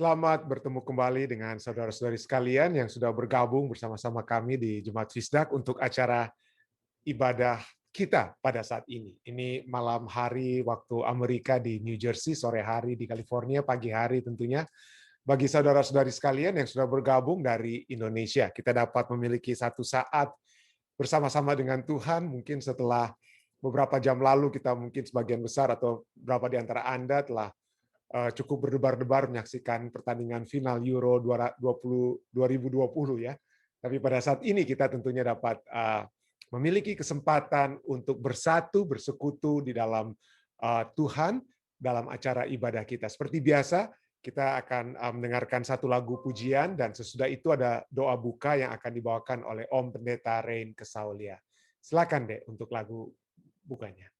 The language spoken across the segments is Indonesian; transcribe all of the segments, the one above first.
Selamat bertemu kembali dengan saudara-saudari sekalian yang sudah bergabung bersama-sama kami di Jemaat Fisdak untuk acara ibadah kita pada saat ini. Ini malam hari waktu Amerika di New Jersey, sore hari di California, pagi hari tentunya. Bagi saudara-saudari sekalian yang sudah bergabung dari Indonesia, kita dapat memiliki satu saat bersama-sama dengan Tuhan. Mungkin setelah beberapa jam lalu kita mungkin sebagian besar atau beberapa di antara Anda telah cukup berdebar-debar menyaksikan pertandingan final Euro 2020 ya. Tapi pada saat ini kita tentunya dapat memiliki kesempatan untuk bersatu, bersekutu di dalam Tuhan dalam acara ibadah kita. Seperti biasa, kita akan mendengarkan satu lagu pujian dan sesudah itu ada doa buka yang akan dibawakan oleh Om Pendeta Rain Kesaulia. Silakan Dek untuk lagu bukanya.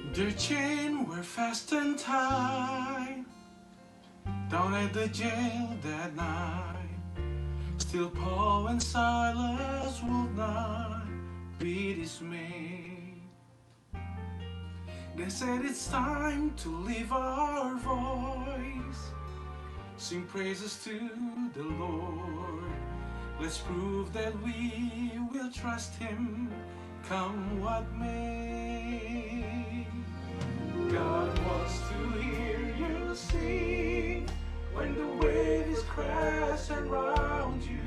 Their chains were fast and tied down at the jail that night. Still Paul and Silas would not be dismayed. They said it's time to leave our voice, sing praises to the Lord. Let's prove that we will trust Him, come what may. God wants to hear you sing when the waves crash around you,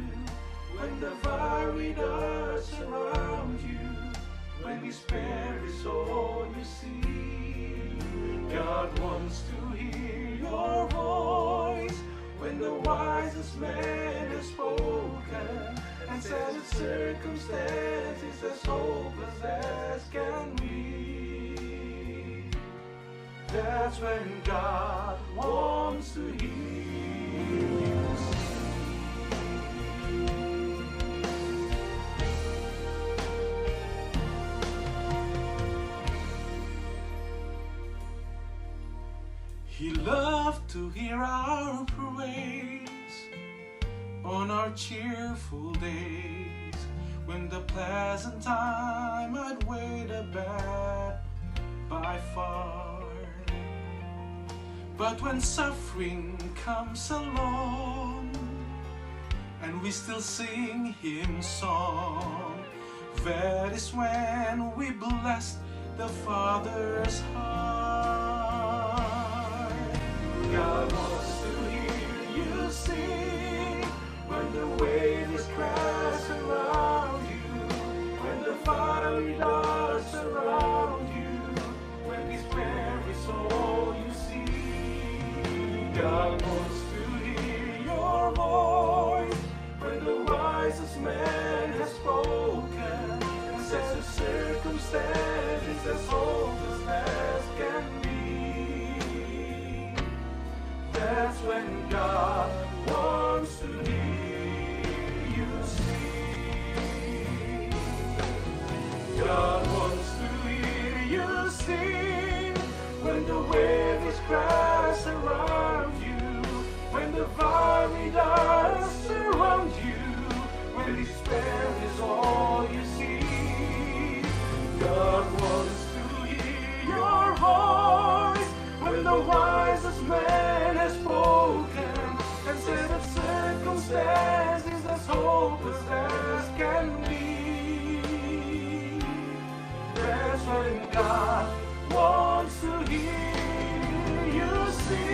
when the fiery darts surround you, when despair is all you see. God wants to hear your voice when the wisest man has spoken and said that circumstances as hopeless as can be. That's when God wants to hear you sing. He loved to hear our praise on our cheerful days, when the pleasant time outweighed the bad by far. But when suffering comes along and we still sing Hymn song, that is when we bless the Father's heart. God wants to hear you sing when the waves crash around you, when the fiery darts surround you, when despair is all you see. God wants to hear your voice when the wisest man has spoken and says the circumstances as hopeless as can be. That's when God wants to hear you sing. God wants to hear you sing when the waves crash around you, when the fiery darts surround you, when despair is all you see. God wants to hear your voice when the wisest man has spoken and said that circumstances as hopeless as can be. That's when God wants to hear you sing.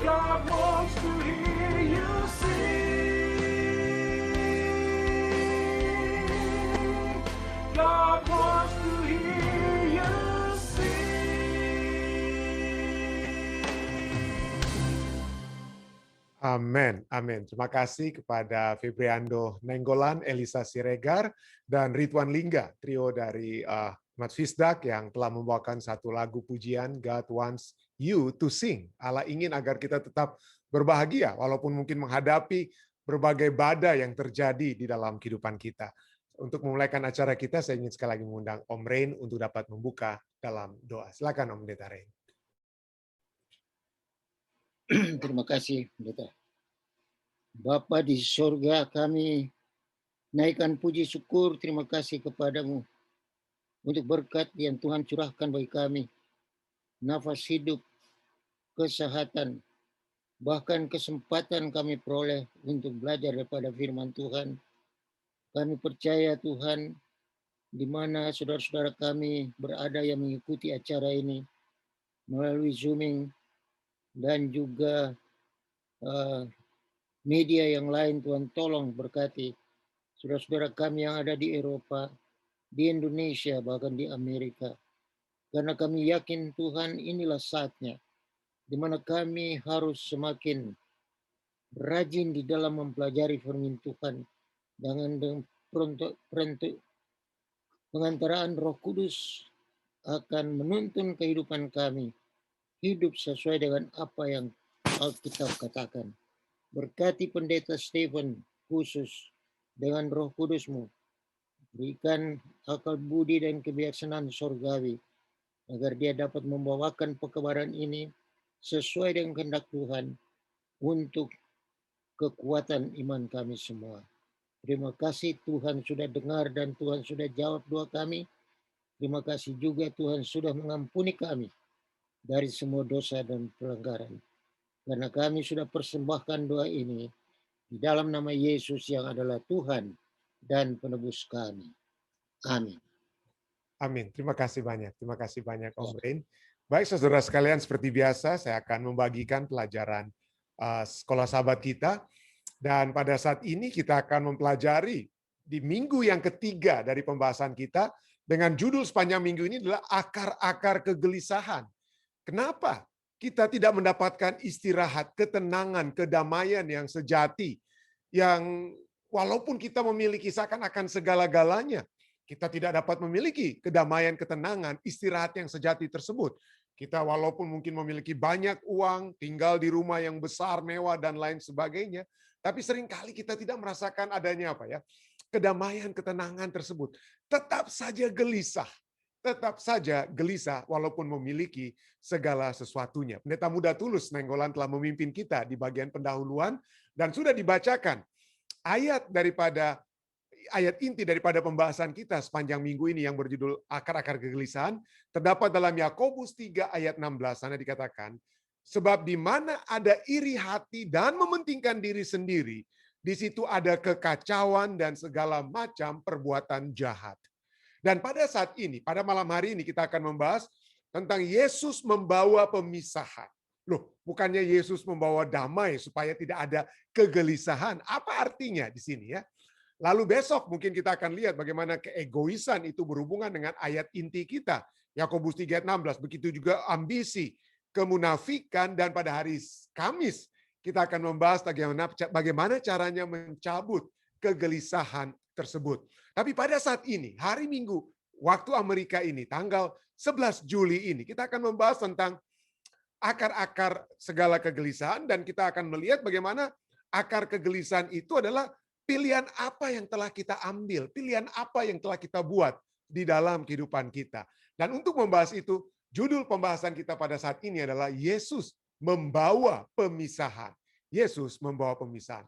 God wants to hear you sing. God wants to hear you sing. Amin, amin. Terima kasih kepada Febriando Nenggolan, Elisa Siregar, dan Ridwan Lingga, trio dari Jemaat Fisdak yang telah membawakan satu lagu pujian, God Wants You to Sing. Allah ingin agar kita tetap berbahagia, walaupun mungkin menghadapi berbagai badai yang terjadi di dalam kehidupan kita. Untuk memulaikan acara kita, saya ingin sekali lagi mengundang Om Rain untuk dapat membuka dalam doa. Silakan Om Pendeta Ray. Terima kasih, Pendeta. Bapa di surga, kami naikkan puji syukur, terima kasih kepadamu untuk berkat yang Tuhan curahkan bagi kami. Nafas hidup, kesehatan, bahkan kesempatan kami peroleh untuk belajar daripada firman Tuhan. Kami percaya Tuhan, di mana saudara-saudara kami berada yang mengikuti acara ini melalui Zooming dan juga media yang lain, Tuhan tolong berkati saudara-saudara kami yang ada di Eropa, di Indonesia, bahkan di Amerika. Karena kami yakin Tuhan inilah saatnya di mana kami harus semakin rajin di dalam mempelajari firman Tuhan dengan pengantaraan Roh Kudus akan menuntun kehidupan kami hidup sesuai dengan apa yang Alkitab katakan. Berkati Pendeta Stephen khusus dengan Roh Kudus-Mu. Berikan akal budi dan kebijaksanaan surgawi agar dia dapat membawakan pekabaran ini sesuai dengan kehendak Tuhan untuk kekuatan iman kami semua. Terima kasih Tuhan sudah dengar dan Tuhan sudah jawab doa kami. Terima kasih juga Tuhan sudah mengampuni kami dari semua dosa dan pelanggaran. Karena kami sudah persembahkan doa ini di dalam nama Yesus yang adalah Tuhan dan penebus kami. Amin. Amin. Terima kasih banyak. Terima kasih banyak Om Rain. Baik saudara sekalian, seperti biasa saya akan membagikan pelajaran sekolah sahabat kita. Dan pada saat ini kita akan mempelajari di minggu yang ketiga dari pembahasan kita dengan judul sepanjang minggu ini adalah akar-akar kegelisahan. Kenapa kita tidak mendapatkan istirahat, ketenangan, kedamaian yang sejati, yang walaupun kita memiliki seakan-akan segala-galanya, kita tidak dapat memiliki kedamaian, ketenangan, istirahat yang sejati tersebut. Kita walaupun mungkin memiliki banyak uang, tinggal di rumah yang besar, mewah, dan lain sebagainya, tapi seringkali kita tidak merasakan adanya kedamaian, ketenangan tersebut. Tetap saja gelisah. Tetap saja gelisah walaupun memiliki segala sesuatunya. Pendeta Muda Tulus Nainggolan telah memimpin kita di bagian pendahuluan dan sudah dibacakan ayat inti daripada pembahasan kita sepanjang minggu ini yang berjudul akar-akar kegelisahan terdapat dalam Yakobus 3 ayat 16. Sana dikatakan, sebab di mana ada iri hati dan mementingkan diri sendiri, di situ ada kekacauan dan segala macam perbuatan jahat. Dan pada saat ini, pada malam hari ini kita akan membahas tentang Yesus membawa pemisahan. Loh, bukannya Yesus membawa damai supaya tidak ada kegelisahan. Apa artinya di sini ya? Lalu besok mungkin kita akan lihat bagaimana keegoisan itu berhubungan dengan ayat inti kita. Yakobus 3 ayat 16. Begitu juga ambisi, kemunafikan, dan pada hari Kamis kita akan membahas bagaimana caranya mencabut kegelisahan tersebut. Tapi pada saat ini, hari Minggu, waktu Amerika ini, tanggal 11 Juli ini, kita akan membahas tentang akar-akar segala kegelisahan dan kita akan melihat bagaimana akar kegelisahan itu adalah pilihan apa yang telah kita ambil, pilihan apa yang telah kita buat di dalam kehidupan kita. Dan untuk membahas itu, judul pembahasan kita pada saat ini adalah Yesus membawa pemisahan. Yesus membawa pemisahan.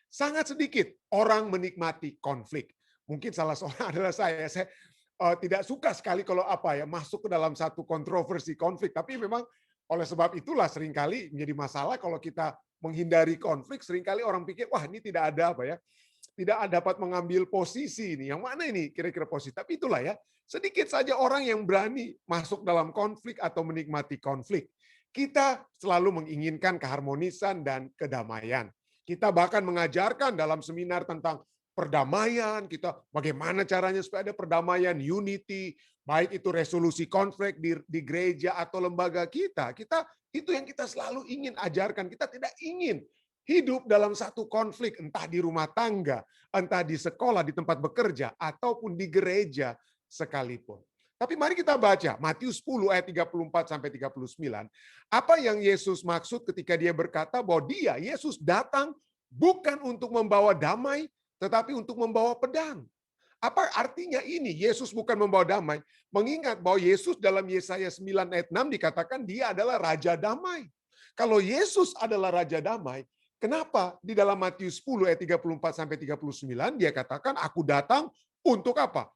Sangat sedikit orang menikmati konflik. Mungkin salah seorang adalah saya. Saya tidak suka sekali kalau masuk ke dalam satu kontroversi konflik. Tapi memang oleh sebab itulah seringkali menjadi masalah kalau kita menghindari konflik. Seringkali orang pikir, wah ini tidak ada tidak dapat mengambil posisi ini. Yang mana ini kira-kira posisi? Tapi itulah ya, sedikit saja orang yang berani masuk dalam konflik atau menikmati konflik. Kita selalu menginginkan keharmonisan dan kedamaian. Kita bahkan mengajarkan dalam seminar tentang perdamaian, kita bagaimana caranya supaya ada perdamaian, unity, baik itu resolusi konflik di gereja atau lembaga kita. Itu yang kita selalu ingin ajarkan. Kita tidak ingin hidup dalam satu konflik, entah di rumah tangga, entah di sekolah, di tempat bekerja, ataupun di gereja sekalipun. Tapi mari kita baca Matius 10 ayat 34 sampai 39. Apa yang Yesus maksud ketika dia berkata bahwa Yesus datang bukan untuk membawa damai, tetapi untuk membawa pedang. Apa artinya ini? Yesus bukan membawa damai. Mengingat bahwa Yesus dalam Yesaya 9 ayat 6 dikatakan dia adalah Raja Damai. Kalau Yesus adalah Raja Damai, kenapa di dalam Matius 10 ayat 34 sampai 39 dia katakan aku datang untuk apa?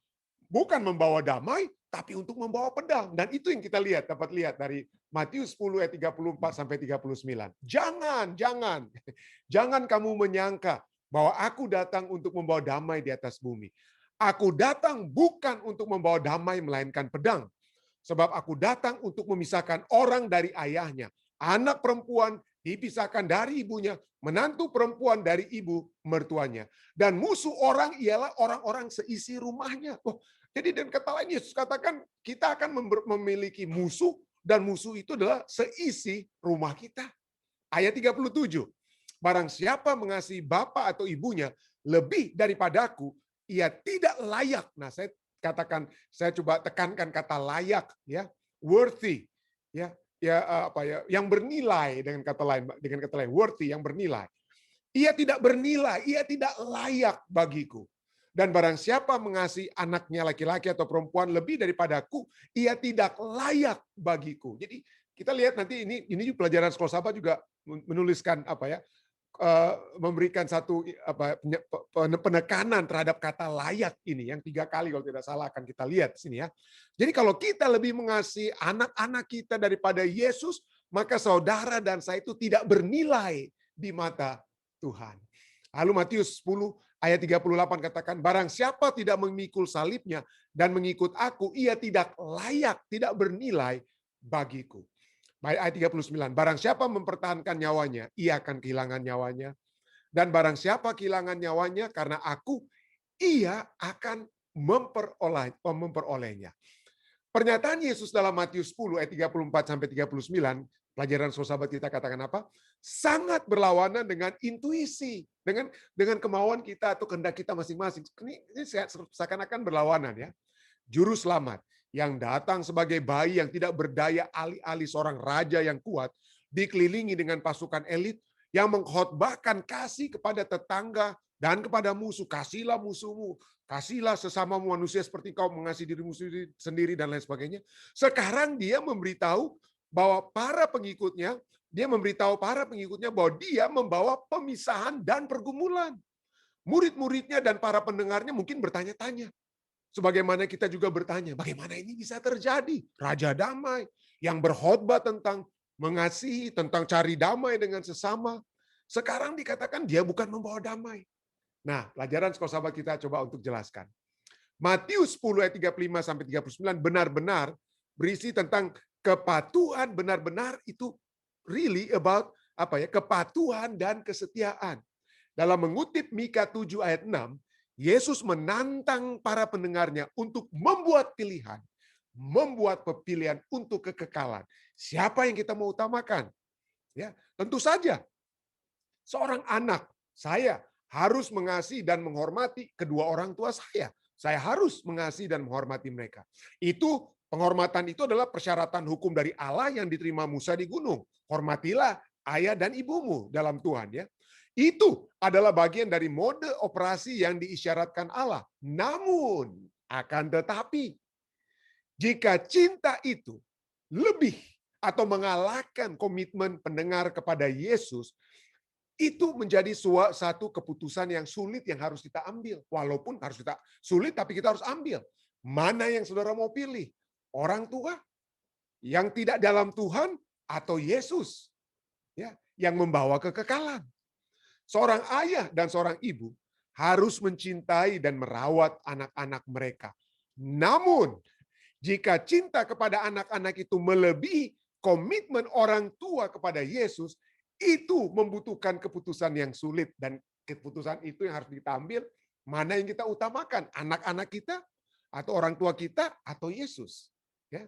Bukan membawa damai, tapi untuk membawa pedang. Dan itu yang kita dapat lihat dari Matius 10 ayat 34 sampai 39. Jangan kamu menyangka bahwa aku datang untuk membawa damai di atas bumi. Aku datang bukan untuk membawa damai melainkan pedang. Sebab aku datang untuk memisahkan orang dari ayahnya, anak perempuan dipisahkan dari ibunya, menantu perempuan dari ibu mertuanya. Dan musuh orang ialah orang-orang seisi rumahnya. Jadi dengan kata lain Yesus katakan kita akan memiliki musuh dan musuh itu adalah seisi rumah kita. Ayat 37. Barang siapa mengasihi bapa atau ibunya lebih daripadaku, ia tidak layak. Nah, saya coba tekankan kata layak ya, worthy ya. Yang bernilai dengan kata lain worthy yang bernilai. Ia tidak bernilai, ia tidak layak bagiku. Dan barang siapa mengasihi anaknya laki-laki atau perempuan lebih daripadaku, ia tidak layak bagiku. Jadi kita lihat nanti ini pelajaran sekolah sahabat juga menuliskan memberikan satu penekanan terhadap kata layak ini yang 3 kali kalau tidak salah akan kita lihat di sini ya. Jadi kalau kita lebih mengasihi anak-anak kita daripada Yesus, maka saudara dan saya itu tidak bernilai di mata Tuhan. Lalu Matius 10 ayat 38 katakan, barang siapa tidak memikul salibnya dan mengikut aku, ia tidak layak, tidak bernilai bagiku. Ayat 39, barang siapa mempertahankan nyawanya, ia akan kehilangan nyawanya. Dan barang siapa kehilangan nyawanya karena aku, ia akan memperolehnya. Pernyataan Yesus dalam Matius 10 ayat 34 sampai 39, pelajaran sahabat kita katakan apa? Sangat berlawanan dengan intuisi, dengan kemauan kita atau kehendak kita masing-masing. Ini seakan-akan berlawanan ya. Juru selamat yang datang sebagai bayi yang tidak berdaya alih-alih seorang raja yang kuat, dikelilingi dengan pasukan elit yang mengkhotbahkan kasih kepada tetangga dan kepada musuh. Kasihlah musuhmu, kasihlah sesama manusia seperti kau mengasihi dirimu sendiri dan lain sebagainya. Sekarang dia memberitahu bahwa para pengikutnya bahwa dia membawa pemisahan dan pergumulan. Murid-muridnya dan para pendengarnya mungkin bertanya-tanya. Sebagaimana kita juga bertanya, bagaimana ini bisa terjadi? Raja damai yang berkhotbah tentang mengasihi, tentang cari damai dengan sesama. Sekarang dikatakan dia bukan membawa damai. Nah, pelajaran sekolah sahabat kita coba untuk jelaskan. Matius 10 ayat 35 sampai 39 benar-benar berisi tentang kepatuhan, benar-benar itu really about kepatuhan dan kesetiaan. Dalam mengutip Mika 7 ayat 6, Yesus menantang para pendengarnya untuk membuat pilihan untuk kekekalan. Siapa yang kita mau utamakan? Ya, tentu saja seorang anak saya harus mengasihi dan menghormati kedua orang tua saya. Saya harus mengasihi dan menghormati mereka. Penghormatan itu adalah persyaratan hukum dari Allah yang diterima Musa di gunung. Hormatilah ayah dan ibumu dalam Tuhan ya. Itu adalah bagian dari mode operasi yang diisyaratkan Allah. Namun, akan tetapi, jika cinta itu lebih atau mengalahkan komitmen pendengar kepada Yesus, itu menjadi satu keputusan yang sulit yang harus kita ambil. Walaupun harus kita sulit, tapi kita harus ambil. Mana yang saudara mau pilih? Orang tua yang tidak dalam Tuhan atau Yesus ya, yang membawa kekekalan. Seorang ayah dan seorang ibu harus mencintai dan merawat anak-anak mereka. Namun, jika cinta kepada anak-anak itu melebihi komitmen orang tua kepada Yesus, itu membutuhkan keputusan yang sulit. Dan keputusan itu yang harus kita ambil, mana yang kita utamakan, anak-anak kita, atau orang tua kita, atau Yesus. Ya.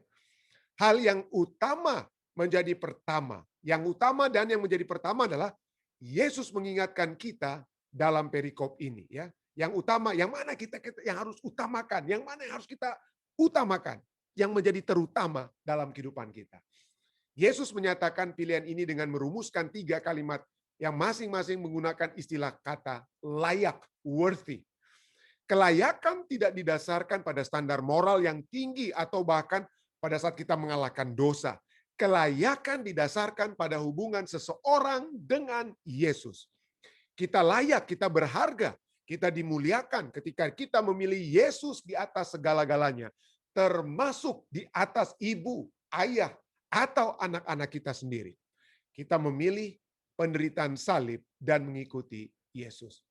Hal yang utama menjadi pertama. Yang utama dan yang menjadi pertama adalah Yesus mengingatkan kita dalam perikop ini ya. Yang utama, yang mana kita yang harus utamakan, yang mana yang harus kita utamakan, yang menjadi terutama dalam kehidupan kita. Yesus menyatakan pilihan ini dengan merumuskan 3 kalimat yang masing-masing menggunakan istilah kata layak, worthy. Kelayakan tidak didasarkan pada standar moral yang tinggi atau bahkan pada saat kita mengalahkan dosa. Kelayakan didasarkan pada hubungan seseorang dengan Yesus. Kita layak, kita berharga, kita dimuliakan ketika kita memilih Yesus di atas segala-galanya, termasuk di atas ibu, ayah, atau anak-anak kita sendiri. Kita memilih penderitaan salib dan mengikuti Yesus.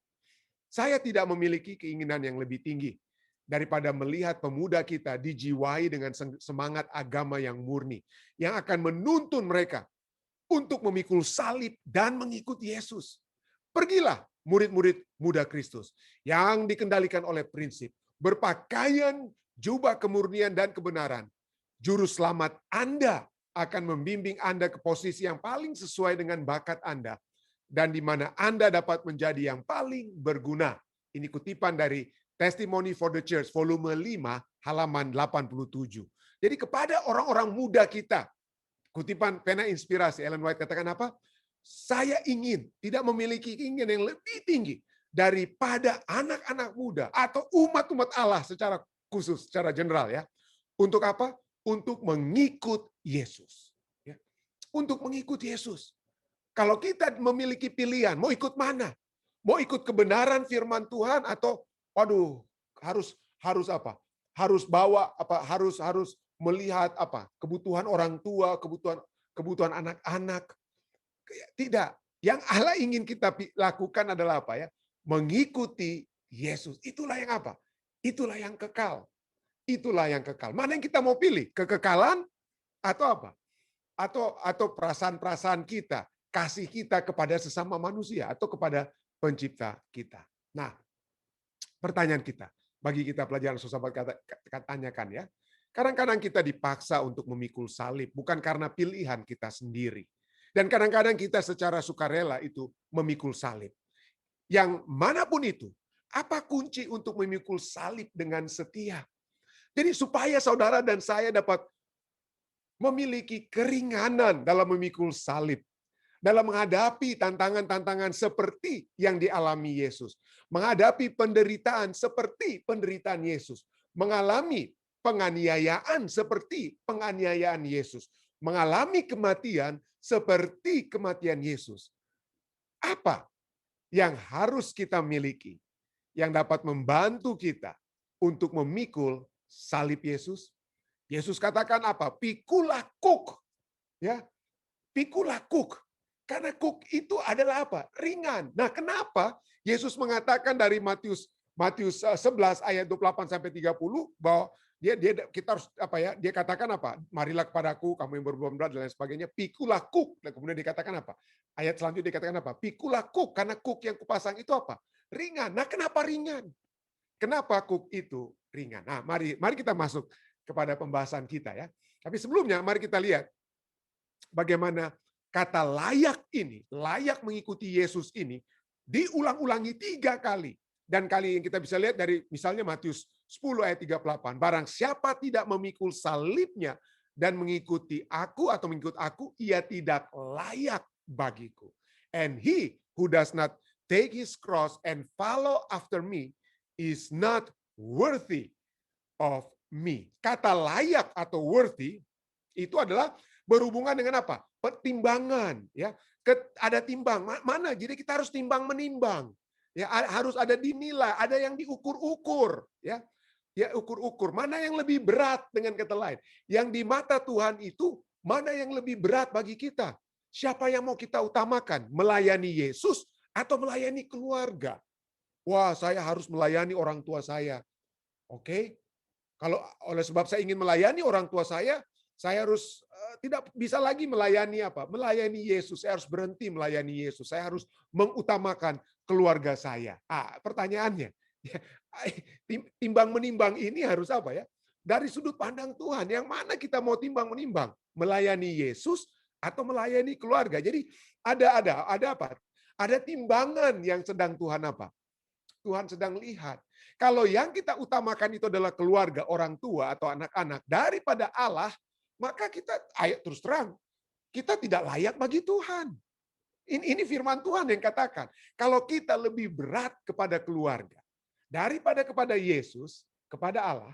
Saya tidak memiliki keinginan yang lebih tinggi daripada melihat pemuda kita dijiwai dengan semangat agama yang murni, yang akan menuntun mereka untuk memikul salib dan mengikuti Yesus. Pergilah murid-murid muda Kristus yang dikendalikan oleh prinsip, berpakaian jubah kemurnian dan kebenaran. Juru selamat Anda akan membimbing Anda ke posisi yang paling sesuai dengan bakat Anda, dan di mana Anda dapat menjadi yang paling berguna. Ini kutipan dari Testimony for the Church, volume 5, halaman 87. Jadi kepada orang-orang muda kita, kutipan pena inspirasi, Ellen White katakan apa? Saya ingin tidak memiliki keinginan yang lebih tinggi daripada anak-anak muda atau umat-umat Allah secara khusus, secara general ya. Untuk apa? Untuk mengikut Yesus. Ya. Untuk mengikut Yesus. Kalau kita memiliki pilihan, mau ikut mana? Mau ikut kebenaran firman Tuhan atau waduh, harus apa? Harus bawa apa? Harus melihat apa? Kebutuhan orang tua, kebutuhan anak-anak. Tidak. Yang Allah ingin kita lakukan adalah apa ya? Mengikuti Yesus. Itulah yang apa? Itulah yang kekal. Itulah yang kekal. Mana yang kita mau pilih? Kekekalan atau apa? Atau perasaan-perasaan kita, kasih kita kepada sesama manusia atau kepada pencipta kita. Nah, pertanyaan kita, bagi kita pelajaran sahabat tanyakan ya. Kadang-kadang kita dipaksa untuk memikul salib, bukan karena pilihan kita sendiri. Dan kadang-kadang kita secara sukarela itu memikul salib. Yang manapun itu, apa kunci untuk memikul salib dengan setia? Jadi supaya saudara dan saya dapat memiliki keringanan dalam memikul salib. Dalam menghadapi tantangan-tantangan seperti yang dialami Yesus. Menghadapi penderitaan seperti penderitaan Yesus. Mengalami penganiayaan seperti penganiayaan Yesus. Mengalami kematian seperti kematian Yesus. Apa yang harus kita miliki yang dapat membantu kita untuk memikul salib Yesus? Yesus katakan apa? Pikulah kuk. Ya, pikulah kuk. Karena kuk itu adalah apa? Ringan. Nah, kenapa Yesus mengatakan dari Matius 11 ayat 28 sampai 30 bahwa kita harus apa ya? Dia katakan apa? Marilah kepadaku kamu yang berbeban berat dan lain sebagainya. Pikulah kuk. Dan kemudian dikatakan apa? Ayat selanjutnya dikatakan apa? Pikulah kuk, karena kuk yang kupasang itu apa? Ringan. Nah, kenapa ringan? Kenapa kuk itu ringan? Nah, mari kita masuk kepada pembahasan kita ya. Tapi sebelumnya mari kita lihat bagaimana kata layak ini, layak mengikuti Yesus ini diulang-ulangi 3 kali. Dan kali yang kita bisa lihat dari misalnya Matius 10 ayat 38. Barang siapa tidak memikul salibnya dan mengikuti aku atau mengikut aku, ia tidak layak bagiku. And he who does not take his cross and follow after me is not worthy of me. Kata layak atau worthy itu adalah berhubungan dengan apa? Pertimbangan, ya. Ada timbang mana? Jadi kita harus timbang menimbang. Ya, harus ada dinilai, ada yang diukur-ukur, ya. Ya, ukur-ukur mana yang lebih berat dengan kata lain. Yang di mata Tuhan itu mana yang lebih berat bagi kita? Siapa yang mau kita utamakan? Melayani Yesus atau melayani keluarga? Wah, saya harus melayani orang tua saya. Oke. Kalau oleh sebab saya ingin melayani orang tua saya harus tidak bisa lagi melayani apa? Melayani Yesus. Saya harus berhenti melayani Yesus. Saya harus mengutamakan keluarga saya. Pertanyaannya, timbang menimbang ini harus apa ya? Dari sudut pandang Tuhan, yang mana kita mau timbang menimbang? Melayani Yesus atau melayani keluarga? Jadi ada apa? Ada timbangan yang sedang Tuhan apa? Tuhan sedang lihat. Kalau yang kita utamakan itu adalah keluarga, orang tua atau anak-anak daripada Allah, maka kita terus terang, kita tidak layak bagi Tuhan. Ini firman Tuhan yang katakan, kalau kita lebih berat kepada keluarga daripada kepada Yesus, kepada Allah,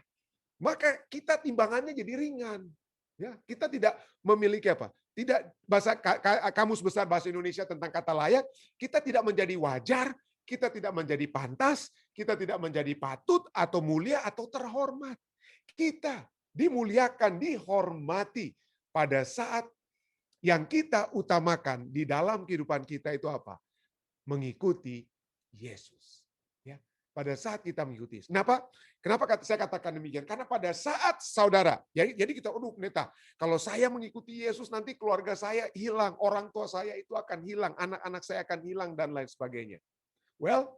maka kita timbangannya jadi ringan. Ya, kita tidak memiliki apa? Tidak bahasa kamus besar bahasa Indonesia tentang kata layak, kita tidak menjadi wajar, kita tidak menjadi pantas, kita tidak menjadi patut atau mulia atau terhormat. Kita dimuliakan, dihormati pada saat yang kita utamakan di dalam kehidupan kita itu apa? Mengikuti Yesus. Ya, pada saat kita mengikuti. Kenapa? Kenapa saya katakan demikian? Karena pada saat saudara, jadi kita, pendeta, kalau saya mengikuti Yesus nanti keluarga saya hilang, orang tua saya itu akan hilang, anak-anak saya akan hilang dan lain sebagainya. Well,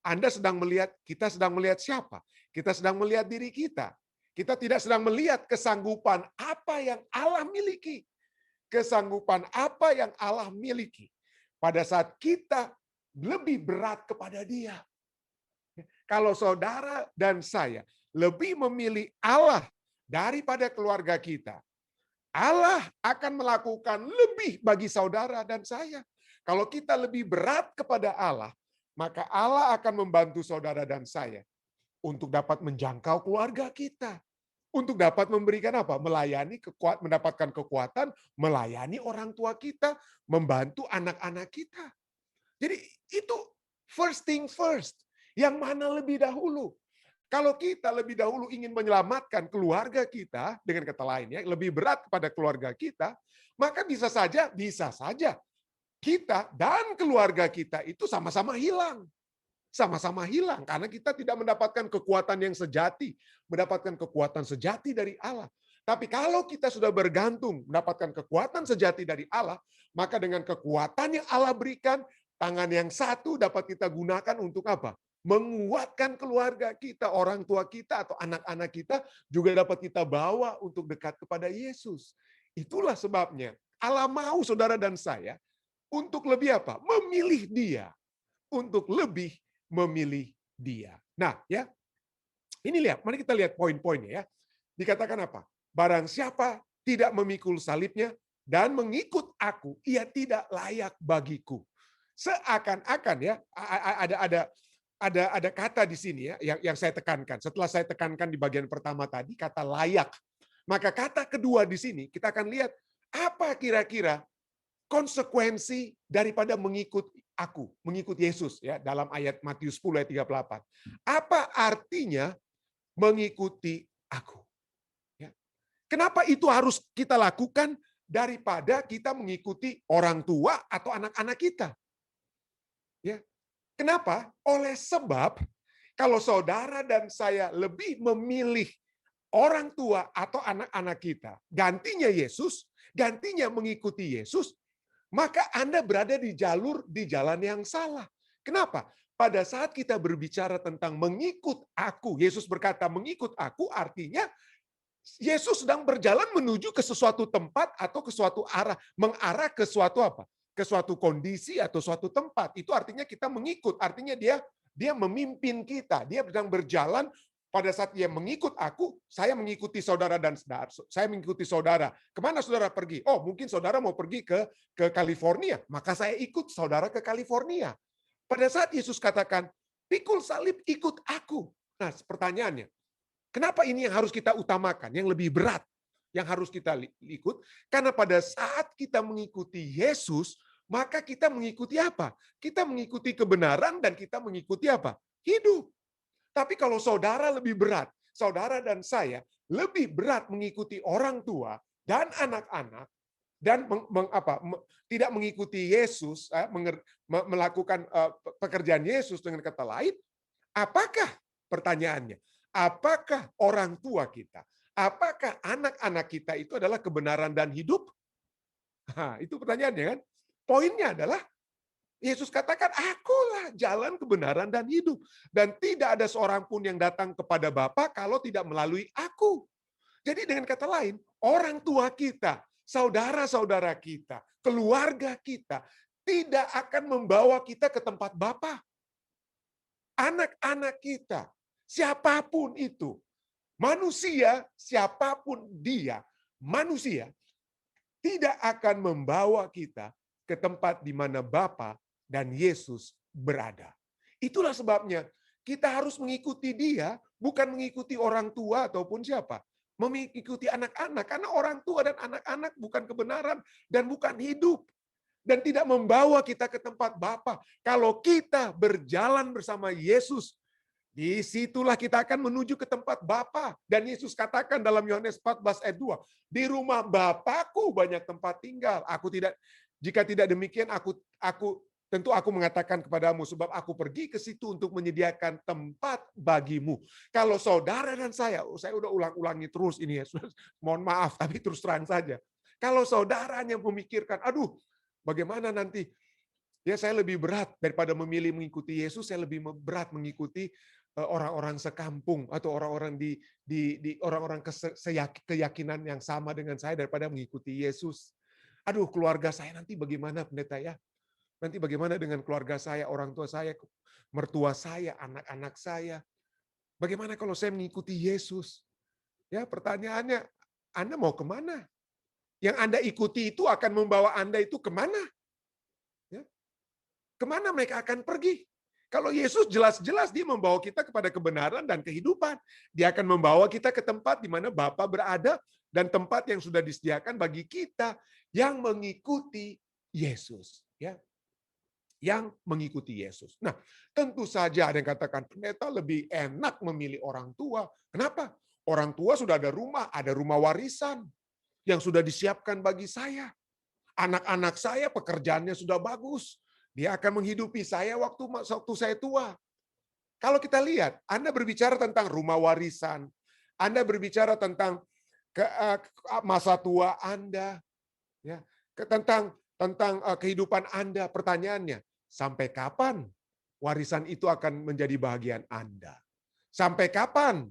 Anda sedang melihat, kita sedang melihat siapa? Kita sedang melihat diri kita. Kita tidak sedang melihat kesanggupan apa yang Allah miliki. Kesanggupan apa yang Allah miliki. Pada saat kita lebih berat kepada Dia. Kalau saudara dan saya lebih memilih Allah daripada keluarga kita, Allah akan melakukan lebih bagi saudara dan saya. Kalau kita lebih berat kepada Allah, maka Allah akan membantu saudara dan saya untuk dapat menjangkau keluarga kita. Untuk dapat memberikan apa? Melayani, mendapatkan kekuatan, melayani orang tua kita, membantu anak-anak kita. Jadi itu first thing first. Yang mana lebih dahulu? Kalau kita lebih dahulu ingin menyelamatkan keluarga kita, dengan kata lain ya, lebih berat kepada keluarga kita, maka bisa saja kita dan keluarga kita itu sama-sama hilang. Sama-sama hilang karena kita tidak mendapatkan kekuatan yang sejati, mendapatkan kekuatan sejati dari Allah. Tapi kalau kita sudah bergantung mendapatkan kekuatan sejati dari Allah, maka dengan kekuatan yang Allah berikan, tangan yang satu dapat kita gunakan untuk apa? Menguatkan keluarga kita, orang tua kita atau anak-anak kita juga dapat kita bawa untuk dekat kepada Yesus. Itulah sebabnya Allah mau saudara dan saya untuk lebih apa? Memilih Dia, untuk lebih memilih Dia. Nah, ya. Ini lihat, mari kita lihat poin-poinnya ya. Dikatakan apa? Barang siapa tidak memikul salibnya dan mengikut aku, ia tidak layak bagiku. Seakan-akan ya, ada kata di sini ya yang saya tekankan. Setelah saya tekankan di bagian pertama tadi kata layak. Maka kata kedua di sini kita akan lihat apa kira-kira konsekuensi daripada mengikut aku, mengikut Yesus ya dalam ayat Matius 10 ayat 38. Apa artinya mengikuti aku? Ya. Kenapa itu harus kita lakukan daripada kita mengikuti orang tua atau anak-anak kita? Ya. Kenapa? Oleh sebab kalau saudara dan saya lebih memilih orang tua atau anak-anak kita, gantinya Yesus, gantinya mengikuti Yesus, maka Anda berada di jalan yang salah. Kenapa? Pada saat kita berbicara tentang mengikut aku, Yesus berkata mengikut aku artinya Yesus sedang berjalan menuju ke sesuatu tempat atau ke suatu arah, mengarah ke suatu apa? Ke suatu kondisi atau suatu tempat. Itu artinya kita mengikut, artinya dia memimpin kita, dia sedang berjalan. Pada saat dia mengikut aku, saya mengikuti saudara dan saudara. Saya mengikuti saudara. Kemana saudara pergi? Oh, mungkin saudara mau pergi ke California. Maka saya ikut saudara ke California. Pada saat Yesus katakan, pikul salib, ikut aku. Nah, pertanyaannya, kenapa ini yang harus kita utamakan? Yang lebih berat yang harus kita ikut? Karena pada saat kita mengikuti Yesus, maka kita mengikuti apa? Kita mengikuti kebenaran dan kita mengikuti apa? Hidup. Tapi kalau saudara lebih berat, saudara dan saya lebih berat mengikuti orang tua dan anak-anak dan tidak mengikuti Yesus, melakukan pekerjaan Yesus dengan kata lain, apakah pertanyaannya? Apakah orang tua kita, apakah anak-anak kita itu adalah kebenaran dan hidup? Nah, itu pertanyaannya kan? Poinnya adalah Yesus katakan, akulah jalan kebenaran dan hidup. Dan tidak ada seorang pun yang datang kepada Bapa kalau tidak melalui aku. Jadi dengan kata lain, orang tua kita, saudara-saudara kita, keluarga kita, tidak akan membawa kita ke tempat Bapa. Anak-anak kita, siapapun itu, manusia, siapapun dia, manusia, tidak akan membawa kita ke tempat di mana Bapa dan Yesus berada. Itulah sebabnya Kita harus mengikuti dia, bukan mengikuti orang tua ataupun siapa. Mengikuti anak-anak, karena orang tua dan anak-anak bukan kebenaran dan bukan hidup. Dan tidak membawa kita ke tempat Bapa. Kalau kita berjalan bersama Yesus, disitulah kita akan menuju ke tempat Bapa. Dan Yesus katakan dalam Yohanes 14 ayat 2, di rumah Bapakku banyak tempat tinggal. Jika tidak demikian, tentu aku mengatakan kepadamu, sebab aku pergi ke situ untuk menyediakan tempat bagimu. Kalau saudara dan saya udah ulang-ulangi terus ini ya, mohon maaf, tapi terus terang saja. Kalau saudaranya memikirkan, aduh, bagaimana nanti? Ya, saya lebih berat daripada memilih mengikuti Yesus, saya lebih berat mengikuti orang-orang sekampung atau orang-orang di orang-orang keyakinan yang sama dengan saya daripada mengikuti Yesus. Aduh, keluarga saya nanti bagaimana, pendeta ya? Nanti bagaimana dengan keluarga saya, orang tua saya, mertua saya, anak-anak saya? Bagaimana kalau saya mengikuti Yesus? Ya, pertanyaannya, Anda mau kemana? Yang Anda ikuti itu akan membawa Anda itu kemana? Ya. Kemana mereka akan pergi? Kalau Yesus jelas-jelas dia membawa kita kepada kebenaran dan kehidupan. Dia akan membawa kita ke tempat di mana Bapa berada dan tempat yang sudah disediakan bagi kita yang mengikuti Yesus. Ya. Yang mengikuti Yesus. Nah, tentu saja ada yang katakan, pendeta lebih enak memilih orang tua. Kenapa? Orang tua sudah ada rumah warisan yang sudah disiapkan bagi saya. Anak-anak saya pekerjaannya sudah bagus. Dia akan menghidupi saya waktu saya tua. Kalau kita lihat, Anda berbicara tentang rumah warisan, Anda berbicara tentang masa tua Anda, ya, tentang kehidupan Anda. Pertanyaannya, sampai kapan warisan itu akan menjadi bagian Anda? Sampai kapan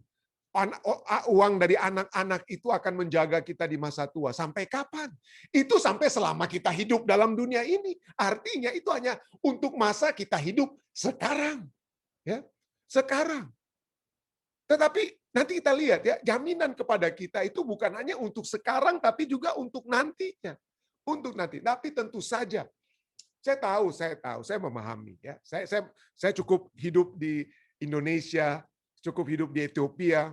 uang dari anak-anak itu akan menjaga kita di masa tua? Sampai kapan? Itu sampai selama kita hidup dalam dunia ini. Artinya itu hanya untuk masa kita hidup sekarang. Ya, sekarang. Tetapi nanti kita lihat ya, jaminan kepada kita itu bukan hanya untuk sekarang, tapi juga untuk nantinya. Untuk nanti. Tapi tentu saja, saya tahu, saya memahami. Ya, saya cukup hidup di Indonesia, cukup hidup di Ethiopia.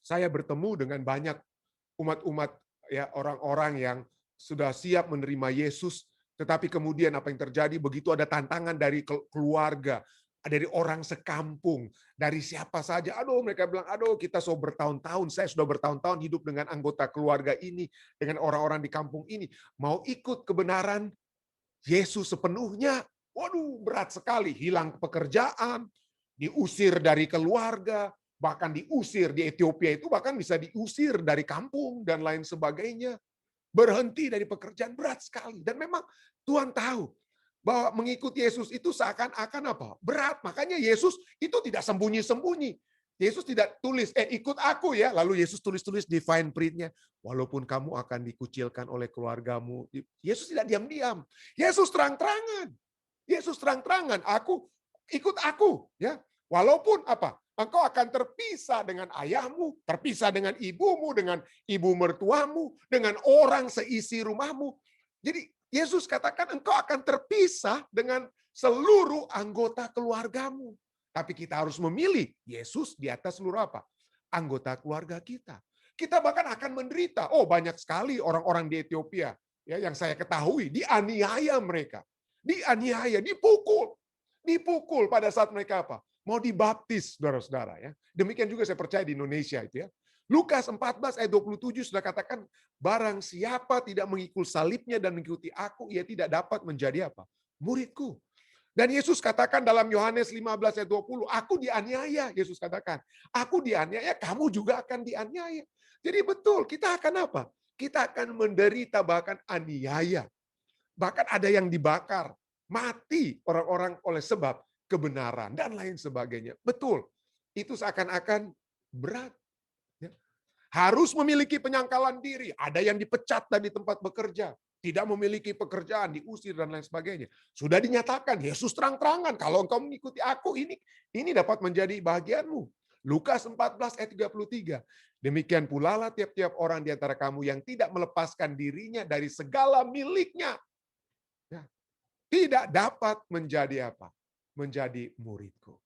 Saya bertemu dengan banyak umat-umat, ya, orang-orang yang sudah siap menerima Yesus, tetapi kemudian apa yang terjadi, begitu ada tantangan dari keluarga, dari orang sekampung, dari siapa saja, aduh mereka bilang, aduh kita sudah bertahun-tahun, saya sudah bertahun-tahun hidup dengan anggota keluarga ini, dengan orang-orang di kampung ini, mau ikut kebenaran Yesus sepenuhnya, waduh berat sekali, hilang pekerjaan, diusir dari keluarga, bahkan diusir di Ethiopia itu bahkan bisa diusir dari kampung dan lain sebagainya. Berhenti dari pekerjaan, berat sekali. Dan memang Tuhan tahu bahwa mengikuti Yesus itu seakan-akan apa? Berat. Makanya Yesus itu tidak sembunyi-sembunyi. Yesus tidak tulis, ikut aku ya. Lalu Yesus tulis-tulis di fine print-nya. Walaupun kamu akan dikucilkan oleh keluargamu. Yesus tidak diam-diam. Yesus terang-terangan. Yesus terang-terangan, ikut aku. Ya. Walaupun apa? Engkau akan terpisah dengan ayahmu, terpisah dengan ibumu, dengan ibu mertuamu, dengan orang seisi rumahmu. Jadi Yesus katakan engkau akan terpisah dengan seluruh anggota keluargamu. Tapi kita harus memilih Yesus di atas seluruh apa? Anggota keluarga kita. Kita bahkan akan menderita. Oh, banyak sekali orang-orang di Ethiopia ya, yang saya ketahui dianiaya mereka. Dianiaya, dipukul. Dipukul pada saat mereka apa? Mau dibaptis, saudara-saudara ya. Demikian juga saya percaya di Indonesia itu ya. Lukas 14 ayat 27 sudah katakan, barang siapa tidak mengikul salibnya dan mengikuti aku, ia tidak dapat menjadi apa? Muridku. Dan Yesus katakan dalam Yohanes 15 ayat 20, aku dianiaya, Yesus katakan. Aku dianiaya, kamu juga akan dianiaya. Jadi betul, kita akan apa? Kita akan menderita bahkan aniaya. Bahkan ada yang dibakar, mati orang-orang oleh sebab kebenaran, dan lain sebagainya. Betul, itu seakan-akan berat. Ya. Harus memiliki penyangkalan diri. Ada yang dipecat dari tempat bekerja. Tidak memiliki pekerjaan, diusir, dan lain sebagainya. Sudah dinyatakan, Yesus terang-terangan, kalau engkau mengikuti aku, ini dapat menjadi bahagianmu. Lukas 14 ayat 33. Demikian pula lah tiap-tiap orang di antara kamu yang tidak melepaskan dirinya dari segala miliknya. Ya. Tidak dapat menjadi apa? Menjadi muridku.